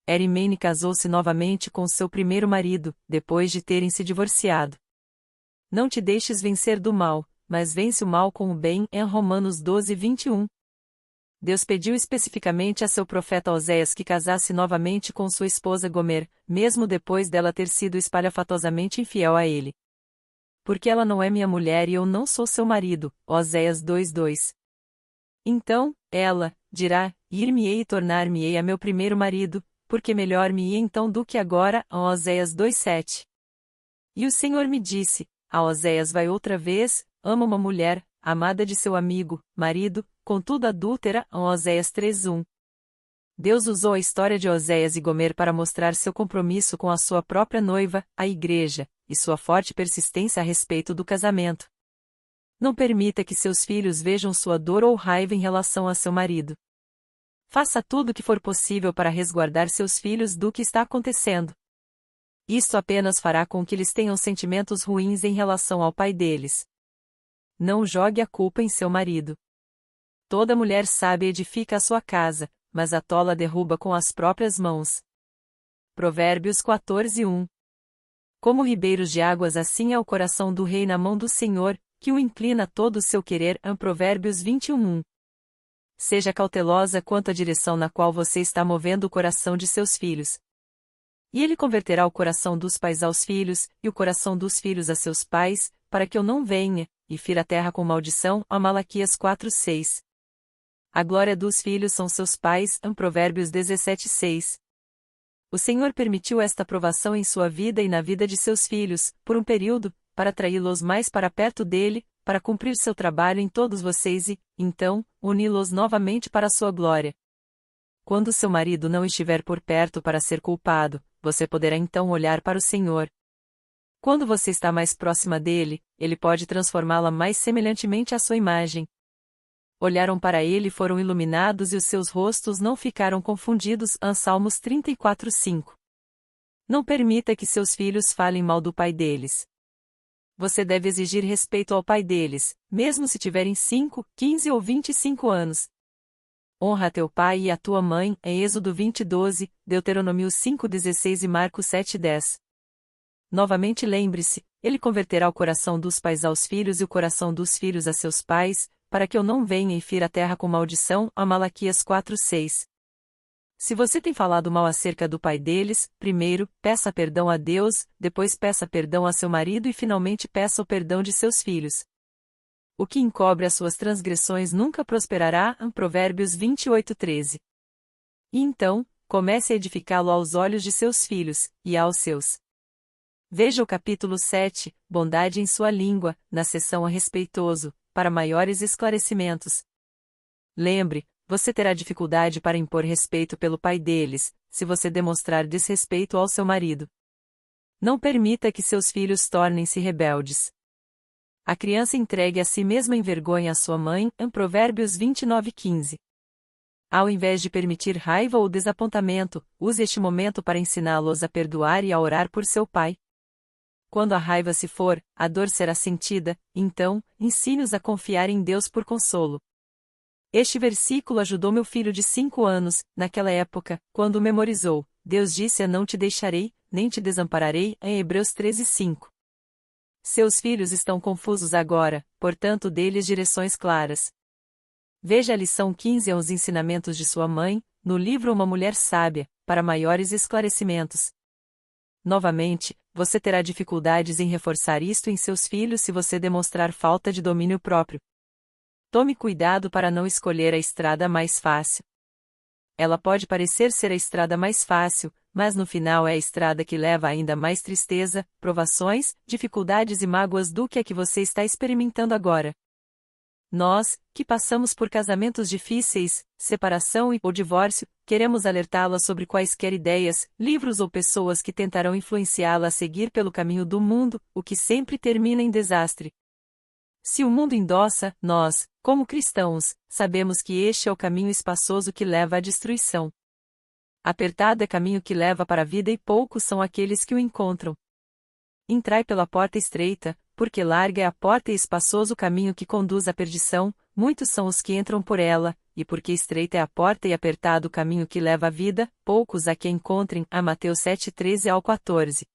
Erin Maine casou-se novamente com seu primeiro marido, depois de terem se divorciado. Não te deixes vencer do mal, mas vence o mal com o bem. Em Romanos 12:21. Deus pediu especificamente a seu profeta Oséias que casasse novamente com sua esposa Gomer, mesmo depois dela ter sido espalhafatosamente infiel a ele. Porque ela não é minha mulher e eu não sou seu marido. Oséias 2:2. Então, ela dirá: ir-me-ei e tornar-me-ei a meu primeiro marido, porque melhor me ia então do que agora. Oséias 2:7. E o Senhor me disse: a Oséias vai outra vez, ama uma mulher, amada de seu amigo, marido, contudo adúltera. Oséias 3:1. Deus usou a história de Oséias e Gomer para mostrar seu compromisso com a sua própria noiva, a igreja, e sua forte persistência a respeito do casamento. Não permita que seus filhos vejam sua dor ou raiva em relação a seu marido. Faça tudo o que for possível para resguardar seus filhos do que está acontecendo. Isto apenas fará com que eles tenham sentimentos ruins em relação ao pai deles. Não jogue a culpa em seu marido. Toda mulher sábia edifica a sua casa, mas a tola a derruba com as próprias mãos. Provérbios 14:1. Como ribeiros de águas, assim é o coração do rei na mão do Senhor, que o inclina todo o seu querer. Provérbios 21:1. Seja cautelosa quanto à direção na qual você está movendo o coração de seus filhos. E ele converterá o coração dos pais aos filhos, e o coração dos filhos a seus pais, para que eu não venha, e fira a terra com maldição. Malaquias 4:6. A glória dos filhos são seus pais. Provérbios 17:6. O Senhor permitiu esta provação em sua vida e na vida de seus filhos, por um período, para atraí-los mais para perto dele, para cumprir seu trabalho em todos vocês e, então, uni-los novamente para a sua glória. Quando seu marido não estiver por perto para ser culpado, você poderá então olhar para o Senhor. Quando você está mais próxima dele, ele pode transformá-la mais semelhantemente à sua imagem. Olharam para ele e foram iluminados e os seus rostos não ficaram confundidos. Salmos 34:5. Não permita que seus filhos falem mal do pai deles. Você deve exigir respeito ao pai deles, mesmo se tiverem 5, 15 ou 25 anos. Honra teu pai e a tua mãe. Êxodo 20:12, Deuteronômio 5:16 e Marcos 7:10. Novamente lembre-se, ele converterá o coração dos pais aos filhos e o coração dos filhos a seus pais, para que eu não venha e fira a terra com maldição. A Malaquias 4:6. Se você tem falado mal acerca do pai deles, primeiro, peça perdão a Deus, depois peça perdão a seu marido e finalmente peça o perdão de seus filhos. O que encobre as suas transgressões nunca prosperará. Provérbios 28:13. E então, comece a edificá-lo aos olhos de seus filhos, e aos seus. Veja o capítulo 7, Bondade em sua língua, na seção a respeitoso, para maiores esclarecimentos. Lembre, você terá dificuldade para impor respeito pelo pai deles, se você demonstrar desrespeito ao seu marido. Não permita que seus filhos tornem-se rebeldes. A criança entregue a si mesma envergonha a sua mãe. Provérbios 29:15. Ao invés de permitir raiva ou desapontamento, use este momento para ensiná-los a perdoar e a orar por seu pai. Quando a raiva se for, a dor será sentida, então, ensine-os a confiar em Deus por consolo. Este versículo ajudou meu filho de 5 anos, naquela época, quando o memorizou. Deus disse: não te deixarei, nem te desampararei, em Hebreus 13:5. Seus filhos estão confusos agora, portanto dê-lhes direções claras. Veja a lição 15 aos ensinamentos de sua mãe, no livro Uma Mulher Sábia, para maiores esclarecimentos. Novamente, você terá dificuldades em reforçar isto em seus filhos se você demonstrar falta de domínio próprio. Tome cuidado para não escolher a estrada mais fácil. Ela pode parecer ser a estrada mais fácil, mas no final é a estrada que leva a ainda mais tristeza, provações, dificuldades e mágoas do que a que você está experimentando agora. Nós, que passamos por casamentos difíceis, separação ou divórcio, queremos alertá-la sobre quaisquer ideias, livros ou pessoas que tentarão influenciá-la a seguir pelo caminho do mundo, o que sempre termina em desastre. Se o mundo endossa, nós, como cristãos, sabemos que este é o caminho espaçoso que leva à destruição. Apertado é caminho que leva para a vida e poucos são aqueles que o encontram. Entrai pela porta estreita, porque larga é a porta e espaçoso o caminho que conduz à perdição, muitos são os que entram por ela, e porque estreita é a porta e apertado o caminho que leva à vida, poucos há que encontrem. A Mateus 7:13-14.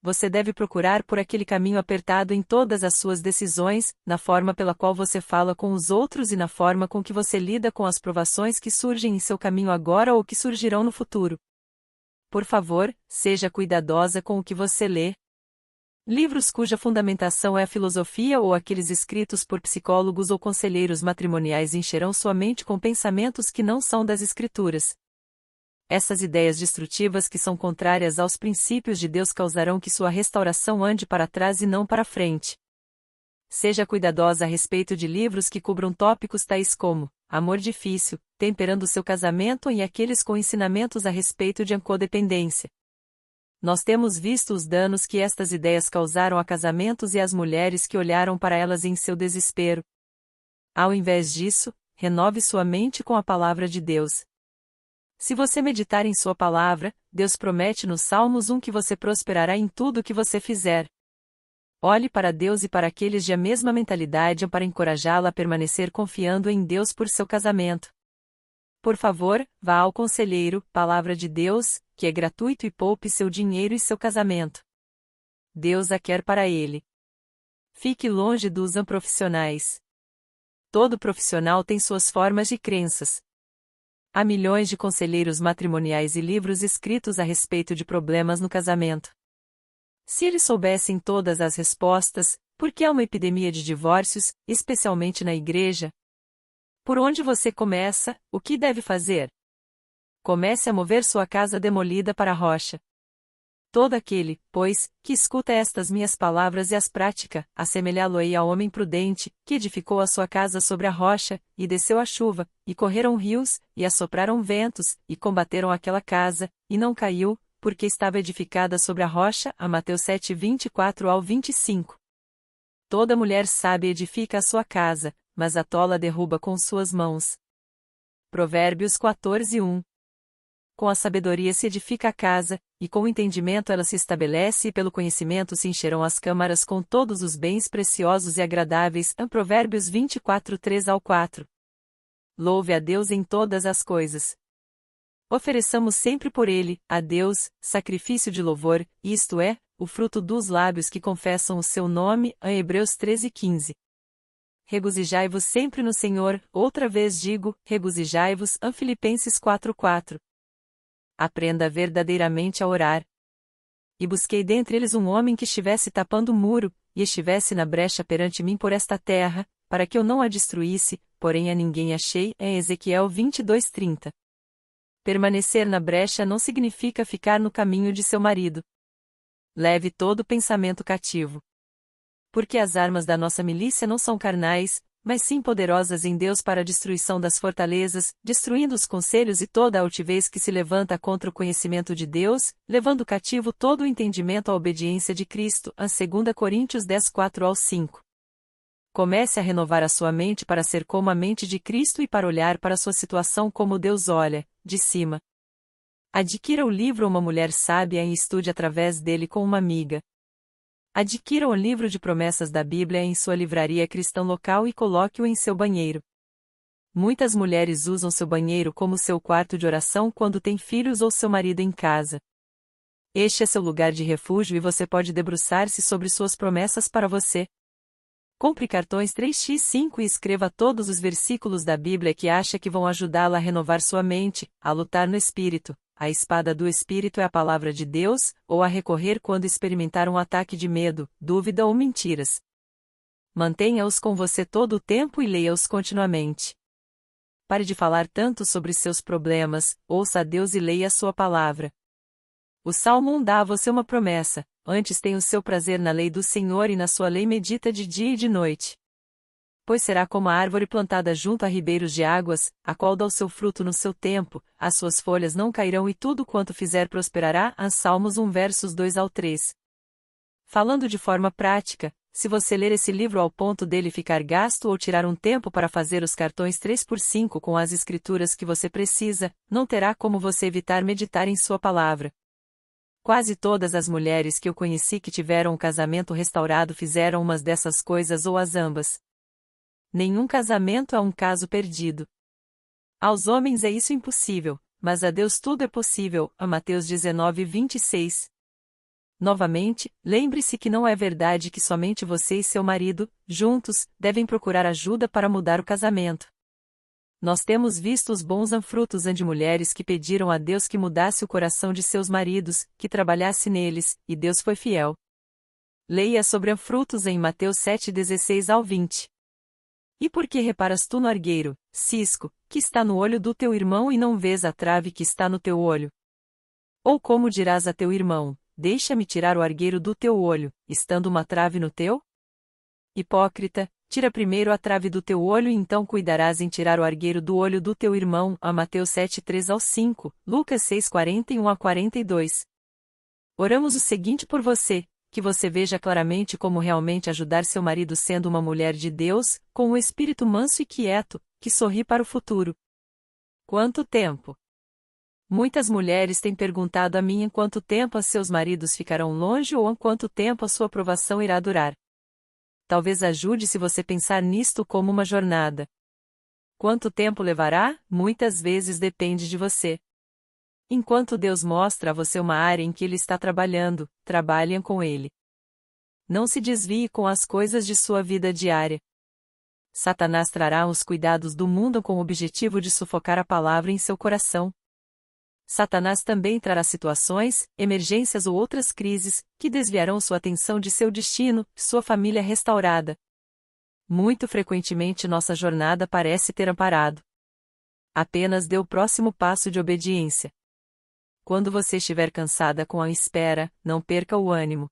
Você deve procurar por aquele caminho apertado em todas as suas decisões, na forma pela qual você fala com os outros e na forma com que você lida com as provações que surgem em seu caminho agora ou que surgirão no futuro. Por favor, seja cuidadosa com o que você lê. Livros cuja fundamentação é a filosofia ou aqueles escritos por psicólogos ou conselheiros matrimoniais encherão sua mente com pensamentos que não são das Escrituras. Essas ideias destrutivas que são contrárias aos princípios de Deus causarão que sua restauração ande para trás e não para frente. Seja cuidadosa a respeito de livros que cubram tópicos tais como amor difícil, temperando seu casamento e aqueles com ensinamentos a respeito de codependência. Nós temos visto os danos que estas ideias causaram a casamentos e às mulheres que olharam para elas em seu desespero. Ao invés disso, renove sua mente com a palavra de Deus. Se você meditar em sua palavra, Deus promete nos Salmos 1 que você prosperará em tudo o que você fizer. Olhe para Deus e para aqueles de a mesma mentalidade para encorajá-la a permanecer confiando em Deus por seu casamento. Por favor, vá ao conselheiro, Palavra de Deus, que é gratuito e poupe seu dinheiro e seu casamento. Deus a quer para ele. Fique longe dos profissionais. Todo profissional tem suas formas de crenças. Há milhões de conselheiros matrimoniais e livros escritos a respeito de problemas no casamento. Se eles soubessem todas as respostas, por que há uma epidemia de divórcios, especialmente na igreja? Por onde você começa, o que deve fazer? Comece a mover sua casa demolida para a rocha. Todo aquele, pois, que escuta estas minhas palavras e as pratica, assemelhá-lo-ei ao homem prudente, que edificou a sua casa sobre a rocha, e desceu a chuva, e correram rios, e assopraram ventos, e combateram aquela casa, e não caiu, porque estava edificada sobre a rocha. A Mateus 7:24-25. Toda mulher sábia edifica a sua casa, mas a tola derruba com suas mãos. Provérbios 14:1. Com a sabedoria se edifica a casa, e com o entendimento ela se estabelece e pelo conhecimento se encherão as câmaras com todos os bens preciosos e agradáveis. Provérbios 24:3-4. Louve a Deus em todas as coisas. Ofereçamos sempre por ele, a Deus, sacrifício de louvor, isto é, o fruto dos lábios que confessam o seu nome, a Hebreus 13:15. Regozijai-vos sempre no Senhor, outra vez digo, regozijai-vos, a Filipenses 4:4. Aprenda verdadeiramente a orar. E busquei dentre eles um homem que estivesse tapando o muro, e estivesse na brecha perante mim por esta terra, para que eu não a destruísse, porém a ninguém achei, é Ezequiel 22:30. Permanecer na brecha não significa ficar no caminho de seu marido. Leve todo pensamento cativo. Porque as armas da nossa milícia não são carnais, mas sim poderosas em Deus para a destruição das fortalezas, destruindo os conselhos e toda a altivez que se levanta contra o conhecimento de Deus, levando cativo todo o entendimento à obediência de Cristo, a 2 Coríntios 10:4-5. Comece a renovar a sua mente para ser como a mente de Cristo e para olhar para sua situação como Deus olha, de cima. Adquira o livro Uma Mulher Sábia e estude através dele com uma amiga. Adquira o livro de promessas da Bíblia em sua livraria cristã local e coloque-o em seu banheiro. Muitas mulheres usam seu banheiro como seu quarto de oração quando têm filhos ou seu marido em casa. Este é seu lugar de refúgio e você pode debruçar-se sobre suas promessas para você. Compre cartões 3x5 e escreva todos os versículos da Bíblia que acha que vão ajudá-la a renovar sua mente, a lutar no Espírito. A espada do Espírito é a palavra de Deus, ou a recorrer quando experimentar um ataque de medo, dúvida ou mentiras. Mantenha-os com você todo o tempo e leia-os continuamente. Pare de falar tanto sobre seus problemas, ouça a Deus e leia a sua palavra. O Salmo 1 dá a você uma promessa: antes tem o seu prazer na lei do Senhor e na sua lei medita de dia e de noite. Pois será como a árvore plantada junto a ribeiros de águas, a qual dá o seu fruto no seu tempo, as suas folhas não cairão e tudo quanto fizer prosperará. Salmos 1 versos 2-3. Falando de forma prática, se você ler esse livro ao ponto dele ficar gasto ou tirar um tempo para fazer os cartões 3x5 com as escrituras que você precisa, não terá como você evitar meditar em sua palavra. Quase todas as mulheres que eu conheci que tiveram um casamento restaurado fizeram umas dessas coisas ou as ambas. Nenhum casamento é um caso perdido. Aos homens é isso impossível, mas a Deus tudo é possível. A Mateus 19:26. Novamente, lembre-se que não é verdade que somente você e seu marido, juntos, devem procurar ajuda para mudar o casamento. Nós temos visto os bons frutos de mulheres que pediram a Deus que mudasse o coração de seus maridos, que trabalhasse neles, e Deus foi fiel. Leia sobre frutos em Mateus 7:16-20. E por que reparas tu no argueiro, cisco, que está no olho do teu irmão e não vês a trave que está no teu olho? Ou como dirás a teu irmão, deixa-me tirar o argueiro do teu olho, estando uma trave no teu? Hipócrita, tira primeiro a trave do teu olho e então cuidarás em tirar o argueiro do olho do teu irmão. A Mateus 7:3-5, Lucas 6:41-42. Oramos o seguinte por você: que você veja claramente como realmente ajudar seu marido sendo uma mulher de Deus, com um espírito manso e quieto, que sorri para o futuro. Quanto tempo? Muitas mulheres têm perguntado a mim em quanto tempo as seus maridos ficarão longe ou em quanto tempo a sua aprovação irá durar. Talvez ajude se você pensar nisto como uma jornada. Quanto tempo levará? Muitas vezes depende de você. Enquanto Deus mostra a você uma área em que Ele está trabalhando, trabalhem com Ele. Não se desvie com as coisas de sua vida diária. Satanás trará os cuidados do mundo com o objetivo de sufocar a palavra em seu coração. Satanás também trará situações, emergências ou outras crises, que desviarão sua atenção de seu destino, sua família restaurada. Muito frequentemente nossa jornada parece ter parado. Apenas dê o próximo passo de obediência. Quando você estiver cansada com a espera, não perca o ânimo.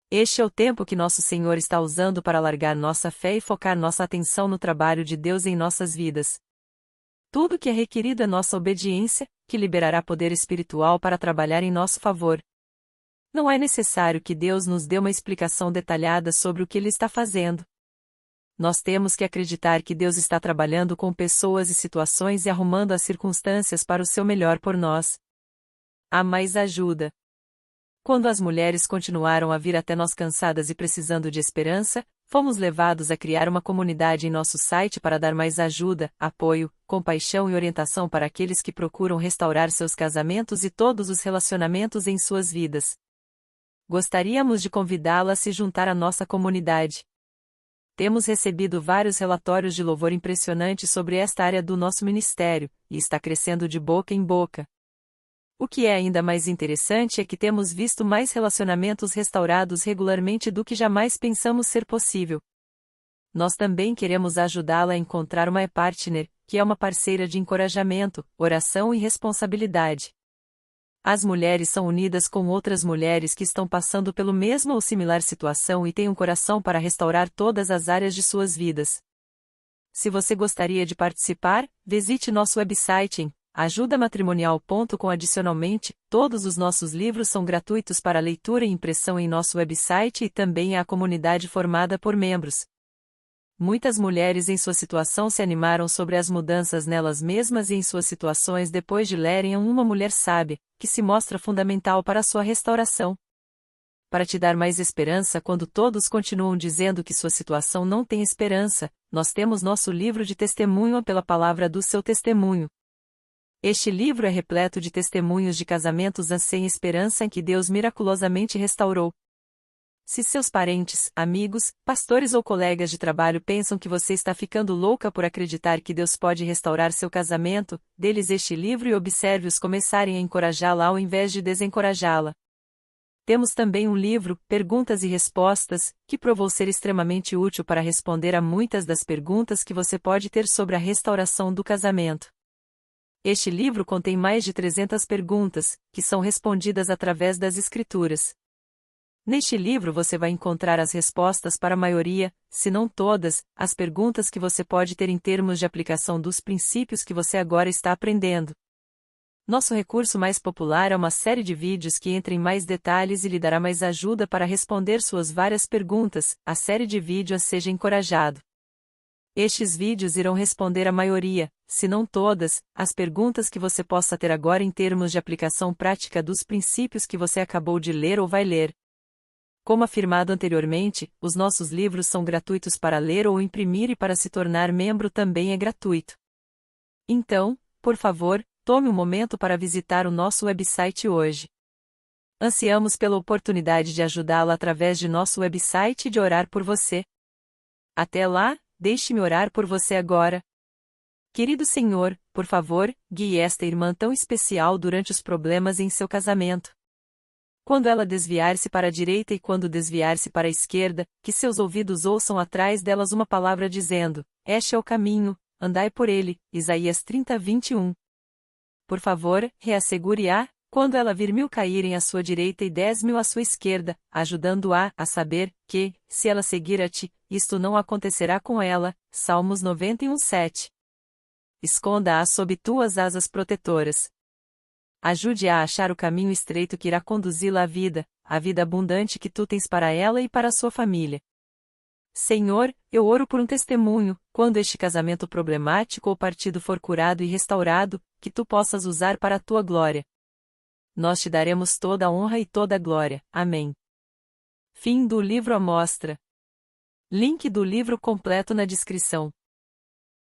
Este é o tempo que nosso Senhor está usando para alargar nossa fé e focar nossa atenção no trabalho de Deus em nossas vidas. Tudo que é requerido é nossa obediência, que liberará poder espiritual para trabalhar em nosso favor. Não é necessário que Deus nos dê uma explicação detalhada sobre o que Ele está fazendo. Nós temos que acreditar que Deus está trabalhando com pessoas e situações e arrumando as circunstâncias para o seu melhor por nós. Há mais ajuda. Quando as mulheres continuaram a vir até nós cansadas e precisando de esperança, Fomos levados a criar uma comunidade em nosso site para dar mais ajuda, apoio, compaixão e orientação para aqueles que procuram restaurar seus casamentos e todos os relacionamentos em suas vidas. Gostaríamos de convidá-la a se juntar à nossa comunidade. Temos recebido vários relatórios de louvor impressionantes sobre esta área do nosso ministério, e está crescendo de boca em boca. O que é ainda mais interessante é que temos visto mais relacionamentos restaurados regularmente do que jamais pensamos ser possível. Nós também queremos ajudá-la a encontrar uma e-partner, que é uma parceira de encorajamento, oração e responsabilidade. As mulheres são unidas com outras mulheres que estão passando pelo mesmo ou similar situação e têm um coração para restaurar todas as áreas de suas vidas. Se você gostaria de participar, visite nosso website em ajudamatrimonial.com. Adicionalmente, todos os nossos livros são gratuitos para leitura e impressão em nosso website e também há a comunidade formada por membros. Muitas mulheres em sua situação se animaram sobre as mudanças nelas mesmas e em suas situações depois de lerem Uma Mulher Sábia, que se mostra fundamental para a sua restauração. Para te dar mais esperança quando todos continuam dizendo que sua situação não tem esperança, nós temos nosso livro de testemunho pela palavra do seu testemunho. Este livro é repleto de testemunhos de casamentos sem esperança em que Deus miraculosamente restaurou. Se seus parentes, amigos, pastores ou colegas de trabalho pensam que você está ficando louca por acreditar que Deus pode restaurar seu casamento, dê-lhes este livro e observe-os começarem a encorajá-la ao invés de desencorajá-la. Temos também um livro, Perguntas e Respostas, que provou ser extremamente útil para responder a muitas das perguntas que você pode ter sobre a restauração do casamento. Este livro contém mais de 300 perguntas, que são respondidas através das Escrituras. Neste livro você vai encontrar as respostas para a maioria, se não todas, as perguntas que você pode ter em termos de aplicação dos princípios que você agora está aprendendo. Nosso recurso mais popular é uma série de vídeos que entra em mais detalhes e lhe dará mais ajuda para responder suas várias perguntas. A série de vídeos Seja Encorajado. Estes vídeos irão responder a maioria, se não todas, as perguntas que você possa ter agora em termos de aplicação prática dos princípios que você acabou de ler ou vai ler. Como afirmado anteriormente, os nossos livros são gratuitos para ler ou imprimir e para se tornar membro também é gratuito. Então, por favor, tome um momento para visitar o nosso website hoje. Ansiamos pela oportunidade de ajudá-la através de nosso website e de orar por você. Até lá, deixe-me orar por você agora. Querido Senhor, por favor, guie esta irmã tão especial durante os problemas em seu casamento. Quando ela desviar-se para a direita e quando desviar-se para a esquerda, que seus ouvidos ouçam atrás delas uma palavra dizendo: este é o caminho, andai por ele. Isaías 30:21. Por favor, reassegure-a, quando ela vir 1000 caírem à sua direita e 10.000 à sua esquerda, ajudando-a a saber que, se ela seguir a ti, isto não acontecerá com ela. Salmos 91:7. Esconda-a sob tuas asas protetoras. Ajude-a a achar o caminho estreito que irá conduzi-la à vida, a vida abundante que tu tens para ela e para a sua família. Senhor, eu oro por um testemunho, quando este casamento problemático ou partido for curado e restaurado, que tu possas usar para a tua glória. Nós te daremos toda a honra e toda a glória. Amém. Fim do livro Amostra. Link do livro completo na descrição.